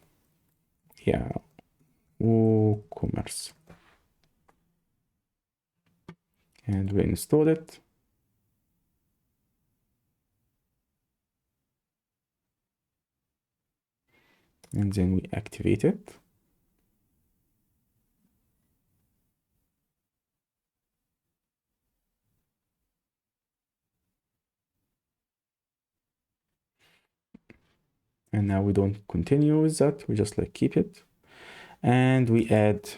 [SPEAKER 1] Yeah, WooCommerce. And we install it. And then we activate it. And now we don't continue with that, we just like keep it. And we add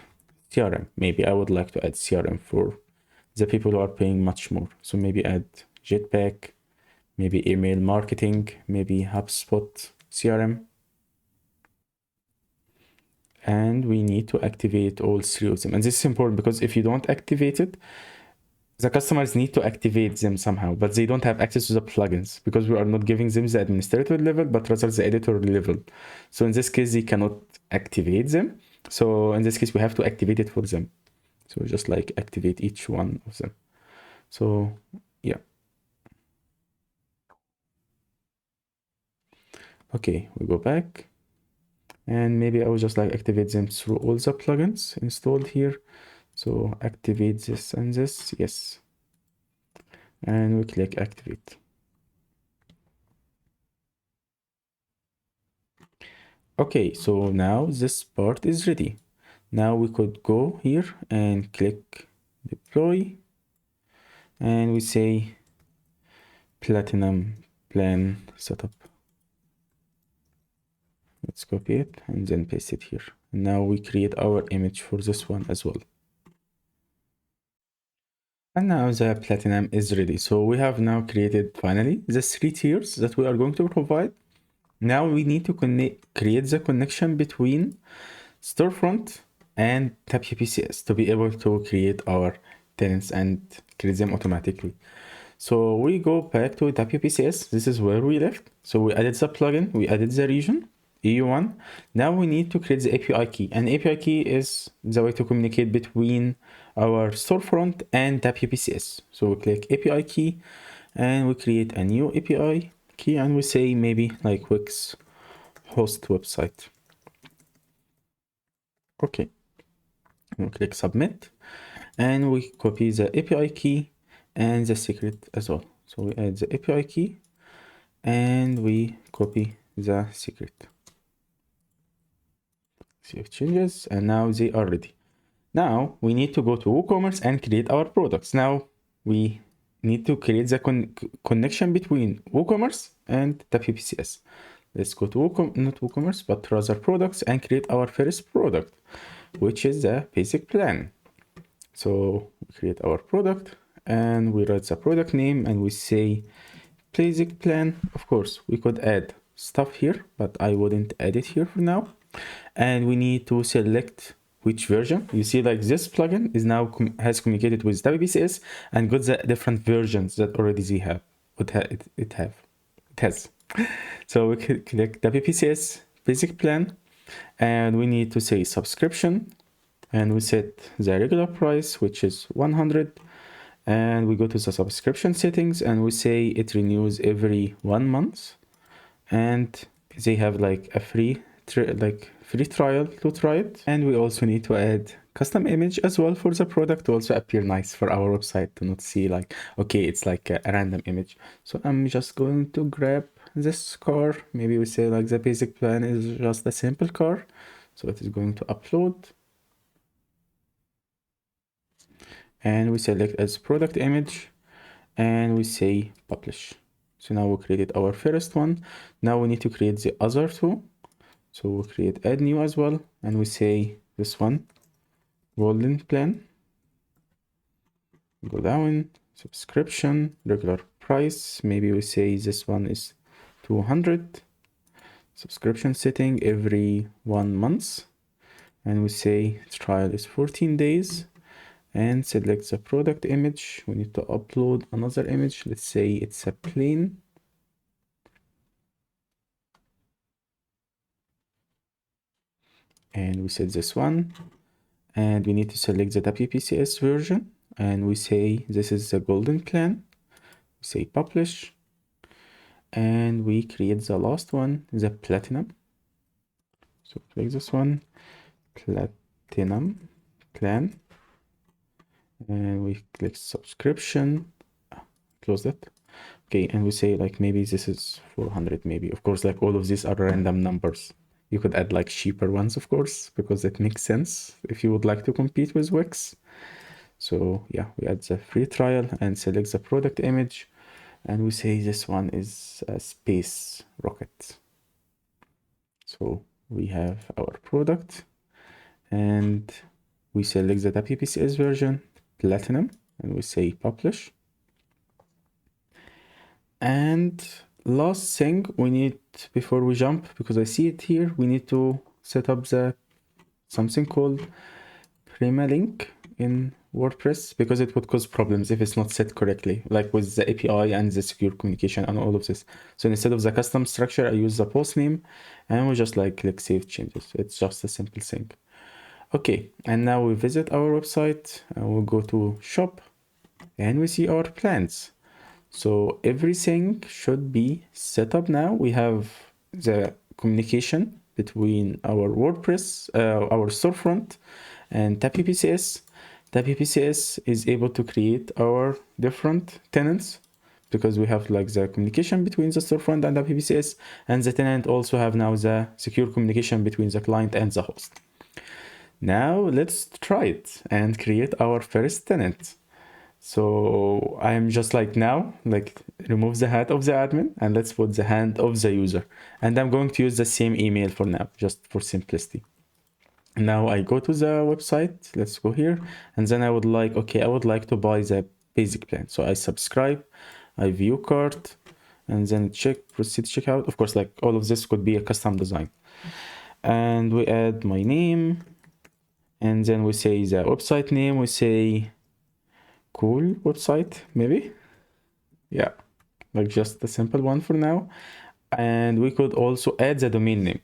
[SPEAKER 1] CRM. Maybe I would like to add CRM for the people who are paying much more. So maybe add Jetpack, maybe email marketing, maybe HubSpot CRM. And we need to activate all three of them. And this is important, because if you don't activate it, the customers need to activate them somehow, but they don't have access to the plugins, because we are not giving them the administrator level, but rather the editor level. So in this case, they cannot activate them. So in this case, we have to activate it for them. So just like activate each one of them. So yeah. Okay, we go back, and maybe I will just like activate them through all the plugins installed here. So activate this and this, yes. And we click activate. Okay, so now this part is ready. Now we could go here and click deploy, and we say platinum plan setup. Let's copy it and then paste it here. And now we create our image for this one as well. And now the platinum is ready. So we have now created finally the 3 tiers that we are going to provide. Now we need to create the connection between Storefront and WPCS to be able to create our tenants and create them automatically. So we go back to WPCS. This is where we left. So we added the plugin, we added the region, EU1. Now we need to create the API key, and API key is the way to communicate between our Storefront and WPCS. So we click API key and we create a new API key, and we say maybe like Wix host website. Okay, and we click submit, and we copy the API key and the secret as well. So we add the API key and we copy the secret. Save changes, and now they are ready. Now we need to go to WooCommerce and create our products. Now we need to create the connection between WooCommerce and WPCS. Let's go to not WooCommerce, but rather products, and create our first product, which is the basic plan. So we create our product and we write the product name and we say basic plan. Of course, we could add stuff here, but I wouldn't add it here for now. And we need to select which version. You see like this plugin is now has communicated with WPCS and got the different versions that already they have. It has. So we click WPCS basic plan, and we need to say subscription, and we set the regular price, which is 100, and we go to the subscription settings and we say it renews every 1 month, and they have like a free trial to try it. And we also need to add custom image as well for the product to also appear nice for our website, to not see like, okay, it's like a random image. So I'm just going to grab this car. Maybe we say like the basic plan is just a simple car, so it is going to upload, and we select as product image and we say publish. So now we created our first one. Now we need to create the other two. So we'll create add new as well, and we say this one, golden plan. Go down, subscription, regular price. Maybe we say this one is 200. Subscription setting every 1 month. And we say trial is 14 days. And select the product image. We need to upload another image. Let's say it's a plane. And we set this one, and we need to select the WPCS version, and we say this is the golden plan. We say publish, and we create the last one, the platinum. So click this one, platinum plan, and we click subscription, close that. Okay, and we say like maybe this is 400, maybe. Of course, like all of these are random numbers. You could add like cheaper ones, of course, because it makes sense if you would like to compete with Wix. So yeah, we add the free trial and select the product image, and we say this one is a space rocket. So we have our product, and we select the WPCS version, platinum, and we say publish. And last thing we need before we jump, because I see it here, we need to set up something called permalink in WordPress, because it would cause problems if it's not set correctly, like with the API and the secure communication and all of this. So instead of the custom structure, I use the post name, and we just like click save changes. It's just a simple thing. Okay, and now we visit our website, and we'll go to shop, and we see our plans. So everything should be set up now. We have the communication between our WordPress, our storefront, and WPCS. WPCS is able to create our different tenants, because we have like the communication between the storefront and WPCS, and the tenant also have now the secure communication between the client and the host. Now let's try it and create our first tenant. So I'm just like now, like remove the hat of the admin and let's put the hand of the user. And I'm going to use the same email for now, just for simplicity. Now I go to the website, let's go here. And then I would like to buy the basic plan. So I subscribe, I view cart, and then proceed checkout. Of course, like all of this could be a custom design. And we add my name, and then we say the website name, we say cool website, maybe. Yeah, like just a simple one for now. And we could also add the domain name.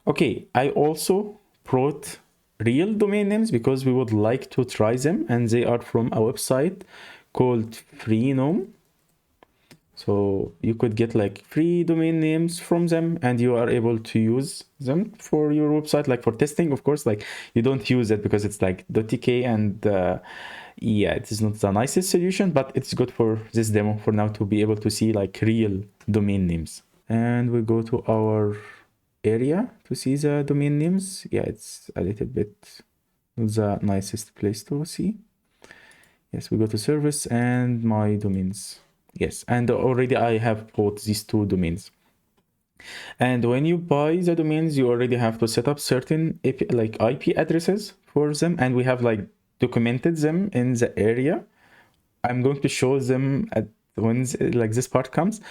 [SPEAKER 1] Okay, I also brought real domain names because we would like to try them, and they are from a website called Freenome. So you could get like free domain names from them, and you are able to use them for your website, like for testing. Of course, like you don't use it because it's like .tk, and yeah, it is not the nicest solution, but it's good for this demo for now to be able to see like real domain names. And we go to our area to see the domain names. Yeah, it's a little bit not the nicest place to see. Yes, we go to service and my domains. Yes, and already I have bought these two domains. And when you buy the domains, you already have to set up certain IP addresses for them, and we have like documented them in the area. I'm going to show them when like this part comes.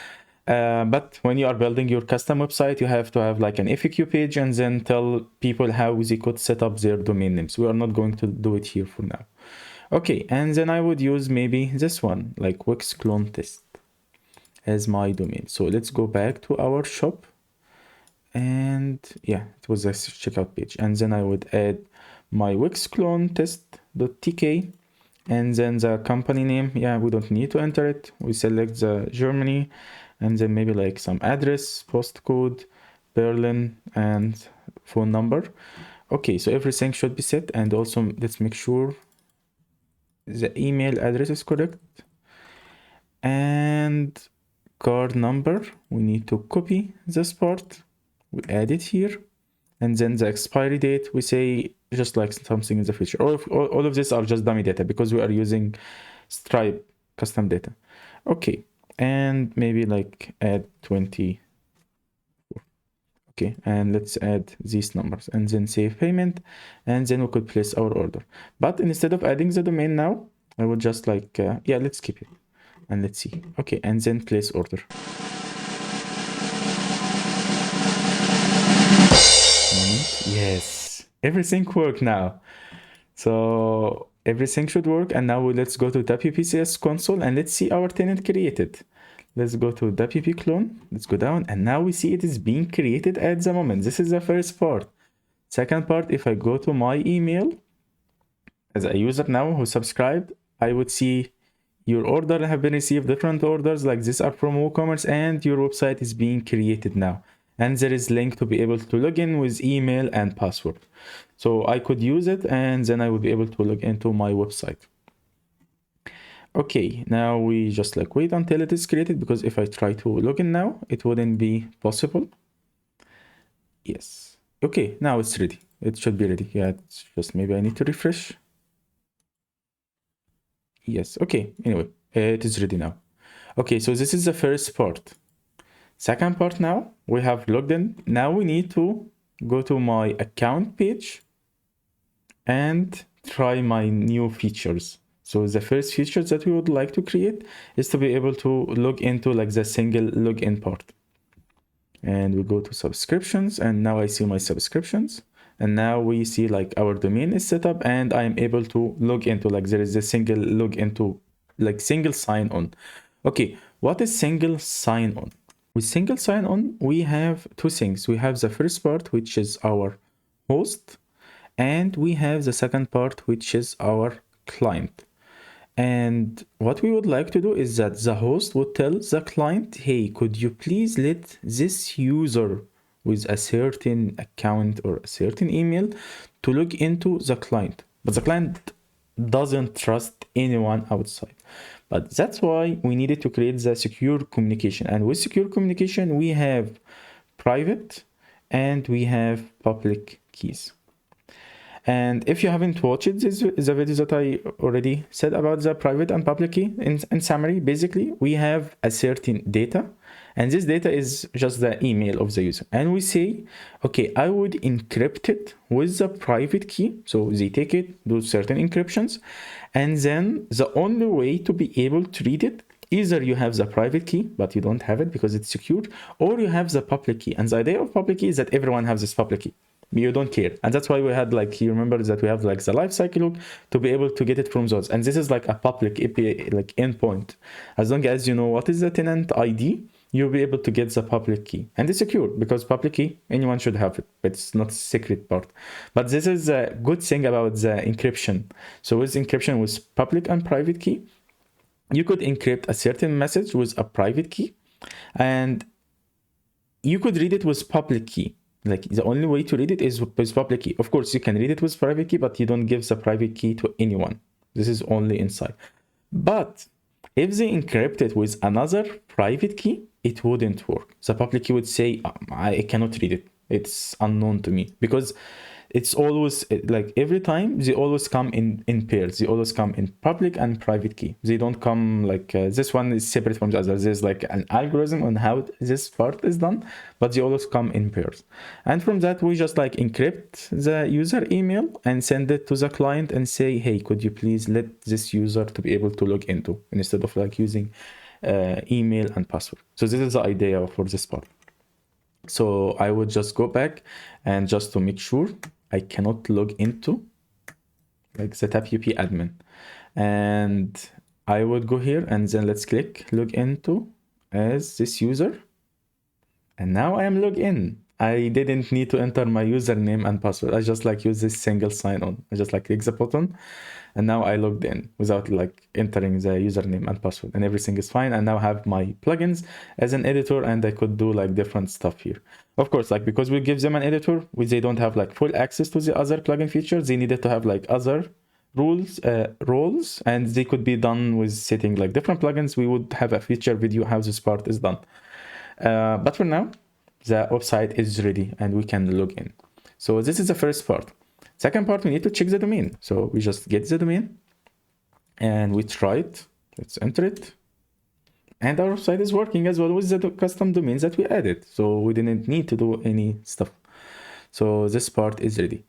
[SPEAKER 1] But when you are building your custom website, you have to have like an FAQ page and then tell people how they could set up their domain names. We are not going to do it here for now. Okay, and then I would use maybe this one, like Wix Clone test as my domain. So let's go back to our shop. And yeah, it was a checkout page. And then I would add my Wix Clone test.tk. And then the company name, yeah, we don't need to enter it. We select the Germany, and then maybe like some address, postcode, Berlin, and phone number. Okay, so everything should be set. And also let's make sure the email address is correct. And card number, we need to copy this part. We add it here. And then the expiry date, we say just like something in the future. All of this are just dummy data because we are using Stripe custom data. Okay, and maybe like add 20. Okay, and let's add these numbers and then save payment, and then we could place our order. But instead of adding the domain now, I would just like, yeah, let's keep it. And let's see. Okay, and then place order. Yes, everything worked now. So everything should work. And now let's go to WPCS console and let's see our tenant created. Let's go to WP Clone. Let's go down. And now we see it is being created at the moment. This is the first part. Second part, if I go to my email as a user now who subscribed, I would see your order have been received, different orders like this are from WooCommerce, and your website is being created now. And there is link to be able to log in with email and password. So I could use it and then I would be able to log into my website. Okay, now we just like wait until it is created, because if I try to log in now, it wouldn't be possible. Yes. Okay, now it's ready. It should be ready. Yeah, it's just maybe I need to refresh. Yes, okay, anyway, it is ready now. Okay, so this is the first part. Second part, now we have logged in. Now we need to go to my account page and try my new features. So the first features that we would like to create is to be able to log into like the single login part. And we go to subscriptions, and now I see my subscriptions. And now we see like our domain is set up and I'm able to log into, like there is a single log into, like single sign on. Okay, what is single sign on? With single sign on, we have two things. We have the first part, which is our host, and we have the second part, which is our client. And what we would like to do is that the host would tell the client, hey, could you please let this user with a certain account or a certain email to log into the client. But the client doesn't trust anyone outside. But that's why we needed to create the secure communication. And with secure communication, we have private and we have public keys. And if you haven't watched this, the video that I already said about the private and public key, in summary, basically, we have a certain data, and this data is just the email of the user. And we say, okay, I would encrypt it with the private key. So they take it, do certain encryptions, and then the only way to be able to read it, either you have the private key, but you don't have it because it's secured, or you have the public key. And the idea of public key is that everyone has this public key. You don't care. And that's why we had, like, you remember that we have like the lifecycle hook to be able to get it from those. And this is like a public API, like endpoint. As long as you know what is the tenant ID, you'll be able to get the public key. And it's secure because public key, anyone should have it, but it's not a secret part. But this is a good thing about the encryption. So with encryption with public and private key, you could encrypt a certain message with a private key, and you could read it with public key. Like the only way to read it is with public key. Of course, you can read it with private key, but you don't give the private key to anyone. This is only inside. But if they encrypt it with another private key, it wouldn't work. The public key would say, I cannot read it. It's unknown to me, because it's always like every time they always come in pairs. They always come in public and private key. They don't come like this one is separate from the other. There's like an algorithm on how this part is done, but they always come in pairs. And from that, we just like encrypt the user email and send it to the client and say, hey, could you please let this user to be able to log into, instead of like using email and password. So this is the idea for this part. So I would just go back, and just to make sure I cannot log into like the WP admin, and I would go here and then let's click log into as this user. And now I am logged in. I didn't need to enter my username and password. I just like use this single sign on. I just like click the button, and now I logged in without like entering the username and password, and everything is fine. And now I have my plugins as an editor, and I could do like different stuff here. Of course, like because we give them an editor, they don't have like full access to the other plugin features. They needed to have like other roles, and they could be done with setting like different plugins. We would have a feature video how this part is done. But for now, the website is ready and we can log in. So this is the first part. Second part, we need to check the domain. So we just get the domain and we try it. Let's enter it. And our website is working as well with the custom domains that we added. So we didn't need to do any stuff. So this part is ready.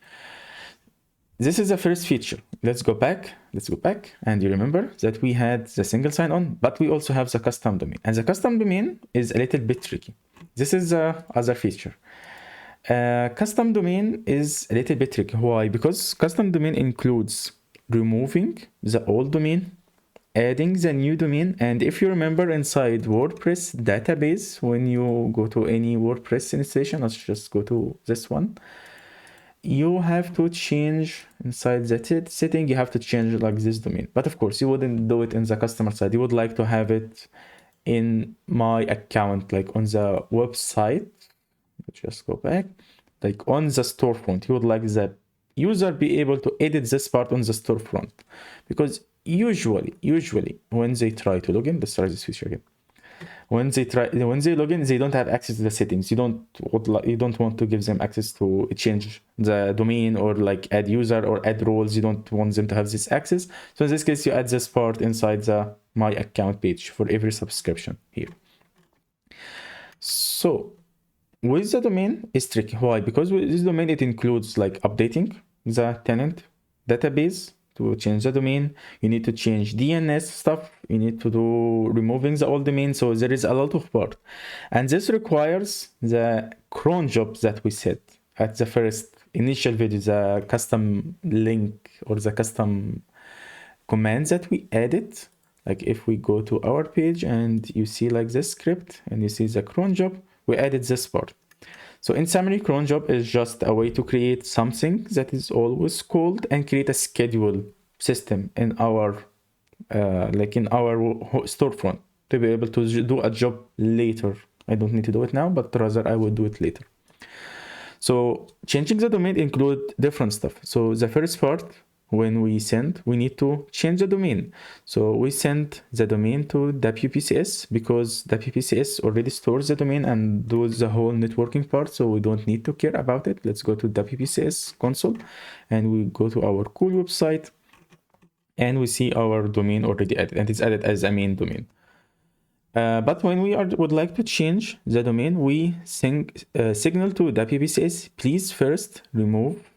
[SPEAKER 1] This is the first feature. Let's go back. And you remember that we had the single sign-on, but we also have the custom domain. And the custom domain is a little bit tricky. This is the other feature. Custom domain is a little bit tricky. Why? Because custom domain includes removing the old domain, adding the new domain. And if you remember inside WordPress database, when you go to any WordPress installation, let's just go to this one. You have to change inside that setting, you have to change like this domain. But of course, you wouldn't do it in the customer side. You would like to have it in my account, like on the website. Let's just go back. Like on the storefront, you would like the user be able to edit this part on the storefront. Because usually when they try to log in, let's try this feature again. When they log in, they don't have access to the settings. You don't want to give them access to change the domain or like add user or add roles. You don't want them to have this access. So in this case, you add this part inside the my account page for every subscription here. So with the domain, it's tricky. Why? Because with this domain, it includes like updating the tenant database. To change the domain, you need to change DNS stuff, you need to do removing the old domain. So there is a lot of part, and this requires the cron job that we set at the first initial video, the custom link or the custom commands that we added. Like if we go to our page and you see like this script and you see the cron job, we added this part. So in summary, cron job is just a way to create something that is always called and create a schedule system in our storefront to be able to do a job later. I don't need to do it now, but rather I will do it later. So changing the domain include different stuff. So the first part, when we send, we need to change the domain. So we send the domain to WPCS because WPCS already stores the domain and does the whole networking part. So we don't need to care about it. Let's go to WPCS console and we go to our cool website and we see our domain already added, and it's added as a main domain. But when we would like to change the domain, we signal to WPCS, please first remove.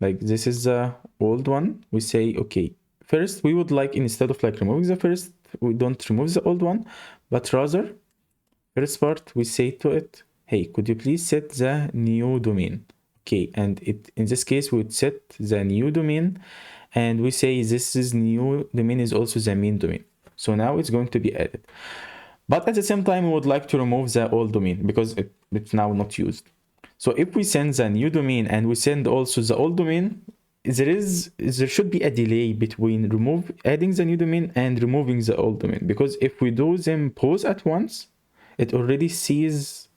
[SPEAKER 1] Like this is the old one. We say, okay, first we would like, instead of like removing the first, we don't remove the old one, but rather first part, we say to it, hey, could you please set the new domain? Okay, and in this case, we would set the new domain and we say this is new domain is also the main domain. So now it's going to be added. But at the same time, we would like to remove the old domain because it's now not used. So if we send the new domain and we send also the old domain, there should be a delay between adding the new domain and removing the old domain, because if we do them both at once, it already sees,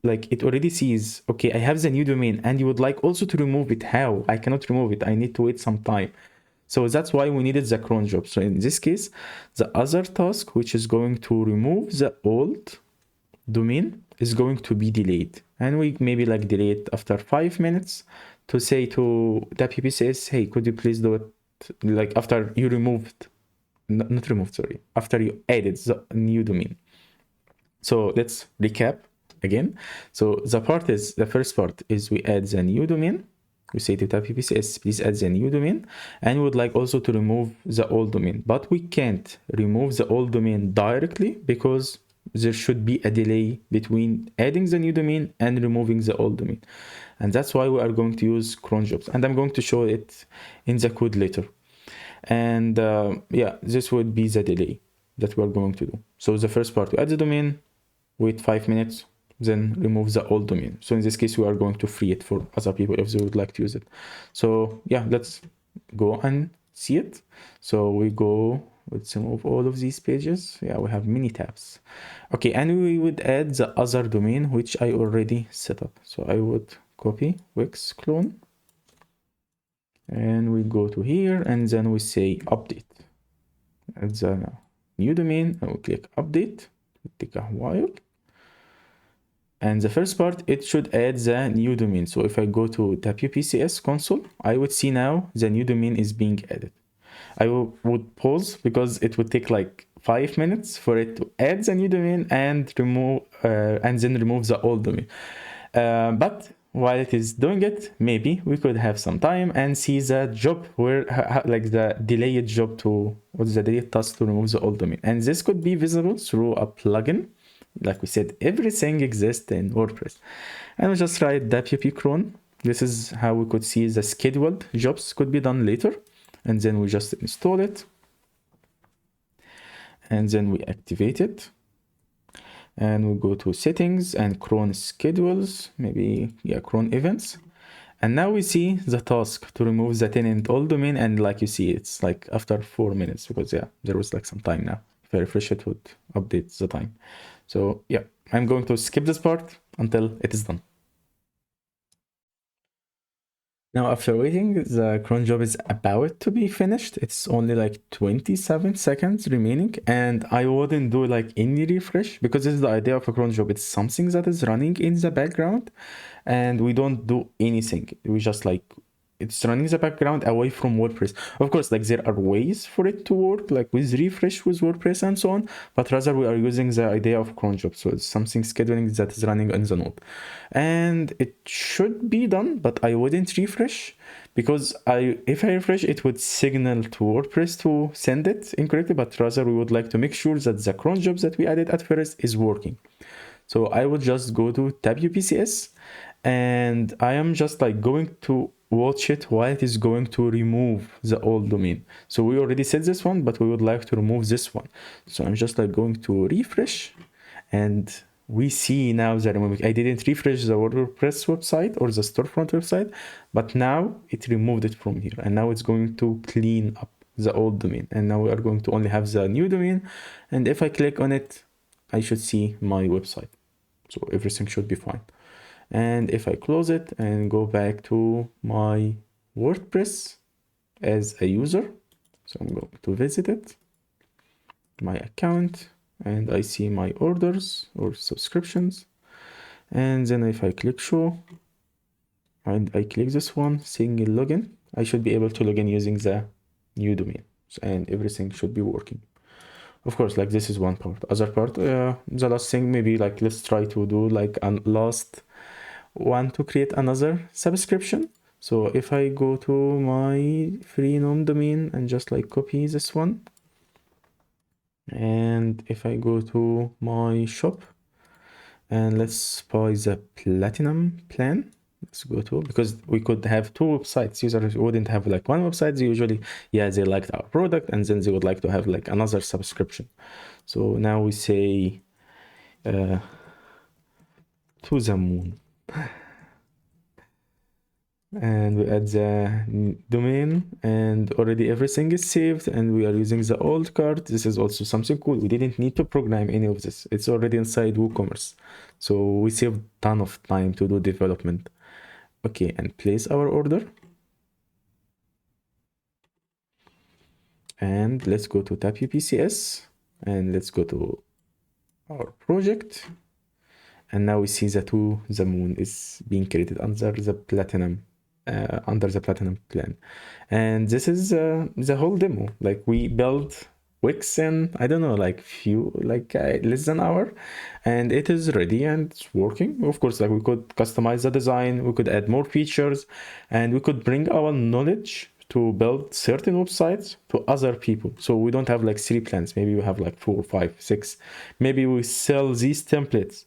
[SPEAKER 1] okay, I have the new domain and you would like also to remove it. How? I cannot remove it. I need to wait some time. So that's why we needed the cron job. So in this case, the other task, which is going to remove the old domain, is going to be delayed. And we maybe like delay it after 5 minutes to say to WPCS, hey, could you please do it like after you after you added the new domain. So let's recap again. So the first part is we add the new domain. We say to WPCS, please add the new domain, and we would like also to remove the old domain, but we can't remove the old domain directly because there should be a delay between adding the new domain and removing the old domain. And that's why we are going to use cron jobs, and I'm going to show it in the code later. And yeah, this would be the delay that we're going to do. So the first part, we add the domain, wait 5 minutes, then remove the old domain. So in this case, we are going to free it for other people if they would like to use it. So yeah, let's go and see it. So we go, let's remove all of these pages. Yeah, we have many tabs. Okay, and we would add the other domain, which I already set up. So I would copy Wix Clone, and we go to here, and then we say update. Add the new domain, and we click update. It take a while. And the first part, it should add the new domain. So if I go to WPCS console, I would see now the new domain is being added. I would pause because it would take like 5 minutes for it to add the new domain and remove and then remove the old domain. But while it is doing it, maybe we could have some time and see the job where like the delayed job to, what's the delayed task to remove the old domain. And this could be visible through a plugin. Like we said, everything exists in WordPress. And we just write WP cron. This is how we could see the scheduled jobs could be done later. And then we just install it. And then we activate it. And we go to settings and cron schedules, maybe, yeah, cron events. And now we see the task to remove the tenant old domain. And like you see, it's like after 4 minutes because yeah, there was like some time now. If I refresh it, would update the time. So yeah, I'm going to skip this part until it is done. Now, after waiting, the cron job is about to be finished. It's only like 27 seconds remaining, and I wouldn't do like any refresh because this is the idea of a cron job. It's something that is running in the background, and we don't do anything. We just like, it's running in the background away from WordPress. Of course, like there are ways for it to work, like with refresh with WordPress and so on, but rather we are using the idea of cron job. So it's something scheduling that is running on the node. And it should be done, but I wouldn't refresh because if I refresh, it would signal to WordPress to send it incorrectly, but rather we would like to make sure that the cron job that we added at first is working. So I would just go to WPCS, and I am just like going to watch it while it is going to remove the old domain. So we already set this one, but we would like to remove this one. So I'm just like going to refresh, and we see now the removing. I didn't refresh the WordPress website or the Storefront website, but now it removed it from here, and now it's going to clean up the old domain. And now we are going to only have the new domain. And if I click on it, I should see my website. So everything should be fine. And if I close it and go back to my WordPress as a user, so I'm going to visit it, my account, and I see my orders or subscriptions. And then if I click show and I click this one, single login, I should be able to log in using the new domain, and everything should be working. Of course, like this is one part. Other part, the last thing, maybe like let's try to do like a last one to create another subscription. So if I go to my free nom domain and just like copy this one, and if I go to my shop and let's buy the platinum plan, let's go to, because we could have two websites. Users wouldn't have like one website. They usually, yeah, they liked our product and then they would like to have like another subscription. So now we say to the moon. And we add the domain, and already everything is saved, and we are using the old card. This is also something cool. We didn't need to program any of this. It's already inside WooCommerce. So we saved a ton of time to do development. Okay, and place our order. And let's go to WPCS, and let's go to our project. And now we see that the moon is being created under the platinum plan. And this is the whole demo. Like we built Wix in, I don't know, like few, like less than an hour, and it is ready and it's working. Of course, like we could customize the design, we could add more features, and we could bring our knowledge to build certain websites to other people. So we don't have like three plans. Maybe we have like four, five, six. Maybe we sell these templates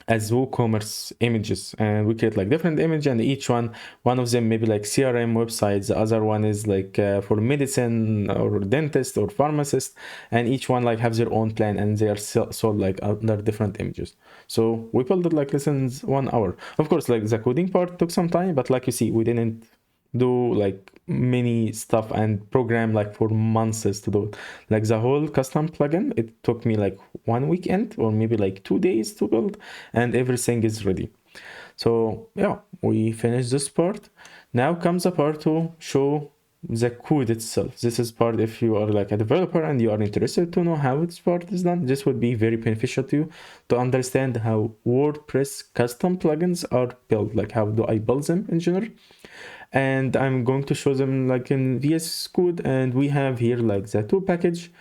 [SPEAKER 1] as WooCommerce images, and we create like different image, and each one of them maybe like CRM websites, the other one is like for medicine or dentist or pharmacist, and each one like have their own plan, and they are sold like under different images. So we built it like lessons 1 hour. Of course, like the coding part took some time, but like you see, we didn't do like many stuff and program like for months to do it. Like the whole custom plugin, it took me like 1 weekend or maybe like 2 days to build, and everything is ready. So yeah, we finished this part. Now comes the part to show the code itself. This is part if you are like a developer and you are interested to know how this part is done. This would be very beneficial to you to understand how WordPress custom plugins are built, like how do I build them in general. And I'm going to show them like in VS Code, and we have here like the two package,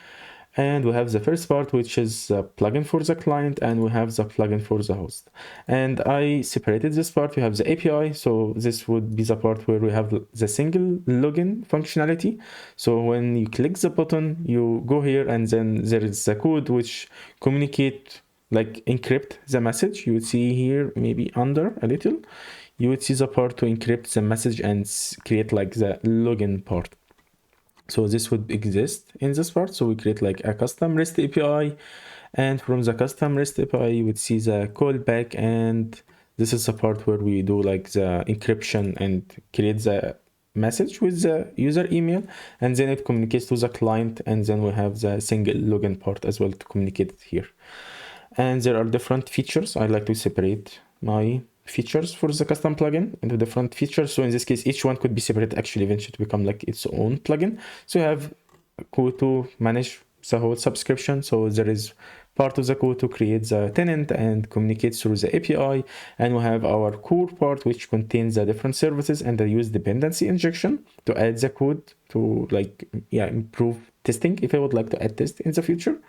[SPEAKER 1] and we have the first part which is a plugin for the client, and we have the plugin for the host. And I separated this part. We have the API, so this would be the part where we have the single login functionality. So when you click the button, you go here, and then there is the code which communicate, like encrypt the message. You would see here maybe under a little, you would see the part to encrypt the message and create like the login part. So this would exist in this part. So we create like a custom REST API, and from the custom REST API, you would see the callback, and this is the part where we do like the encryption and create the message with the user email, and then it communicates to the client, and then we have the single login part as well to communicate here. And there are different features. I like to separate my features for the custom plugin into different features. So in this case, each one could be separate actually eventually to become like its own plugin. So you have code to manage the whole subscription. So there is part of the code to create the tenant and communicate through the API. And we have our core part, which contains the different services and the use dependency injection to add the code to like, improve testing if I would like to add test in the future.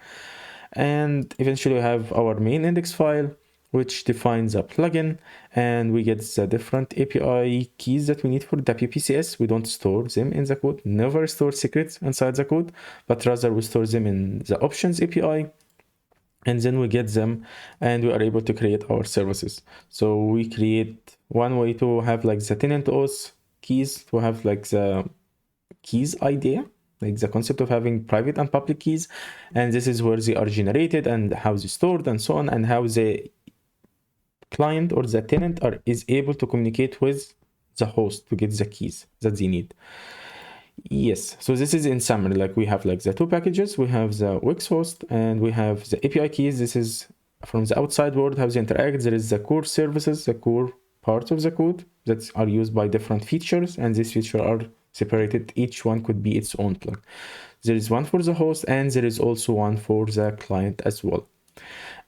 [SPEAKER 1] And eventually we have our main index file, which defines a plugin, and we get the different API keys that we need for WPCS. We don't store them in the code, never store secrets inside the code, but rather we store them in the options API, and then we get them and we are able to create our services. So we create one way to have like the tenant auth keys, to have like the keys idea, like the concept of having private and public keys, and this is where they are generated and how they stored and so on, and how the client or the tenant is able to communicate with the host to get the keys that they need. Yes, so this is in summary, like we have like the two packages, we have the Wix host and we have the API keys. This is from the outside world, how they interact. There is the core services, the core parts of the code that are used by different features, and these features are separated. Each one could be its own plug. There is one for the host, and there is also one for the client as well.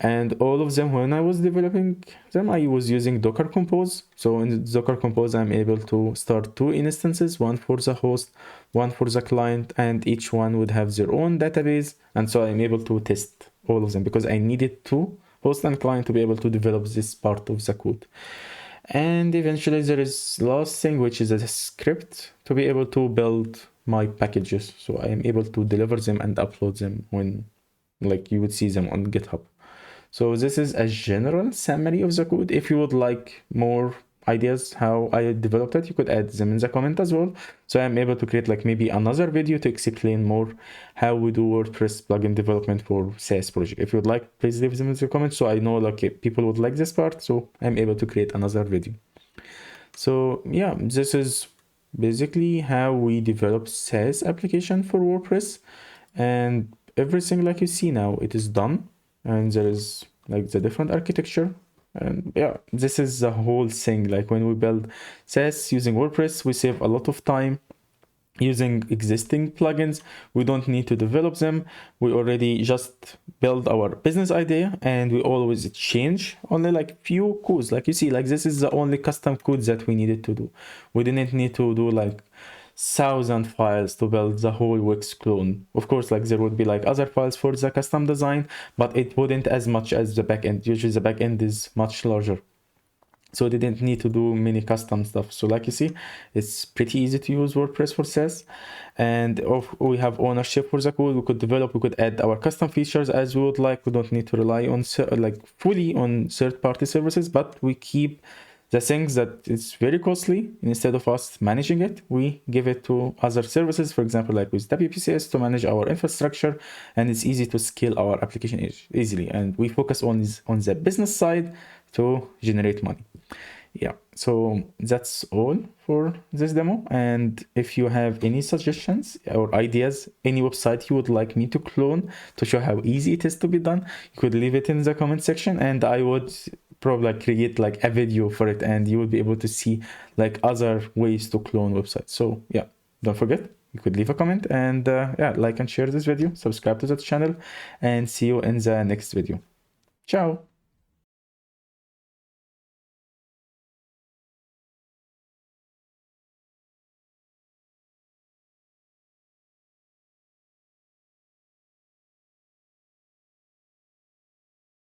[SPEAKER 1] And all of them, when I was developing them, I was using Docker Compose. So in Docker Compose, I'm able to start two instances, one for the host, one for the client, and each one would have their own database. And so I'm able to test all of them because I needed two, host and client, to be able to develop this part of the code. And eventually there is last thing, which is a script to be able to build my packages. So I am able to deliver them and upload them when like you would see them on GitHub. So this is a general summary of the code. If you would like more ideas how I developed it, you could add them in the comment as well. So I'm able to create like maybe another video to explain more how we do WordPress plugin development for SaaS project. If you would like, please leave them in the comments so I know like people would like this part. So I'm able to create another video. So yeah, this is basically how we develop SaaS application for WordPress, and everything like you see now, it is done. And there is like the different architecture, and yeah, this is the whole thing. Like when we build SaaS using WordPress, we save a lot of time using existing plugins. We don't need to develop them. We already just build our business idea, and we always change only like few codes. Like you see, like this is the only custom code that we needed to do. We didn't need to do like 1,000 files to build the whole Wix clone. Of course, like there would be like other files for the custom design, but it wouldn't as much as the backend. Usually the backend is much larger, so they didn't need to do many custom stuff. So like you see, it's pretty easy to use WordPress for SaaS, and we have ownership for the code. We could develop, we could add our custom features as we would like. We don't need to rely on like fully on third-party services, but we keep the things that it's very costly. Instead of us managing it, we give it to other services, for example, like with WPCS, to manage our infrastructure, and it's easy to scale our application easily. And we focus on the business side to generate money. Yeah, so that's all for this demo. And if you have any suggestions or ideas, any website you would like me to clone to show how easy it is to be done, you could leave it in the comment section, and I would probably create like a video for it, and you will be able to see like other ways to clone websites. So yeah, don't forget, you could leave a comment, and yeah, like and share this video, subscribe to the channel, and see you in the next video. Ciao.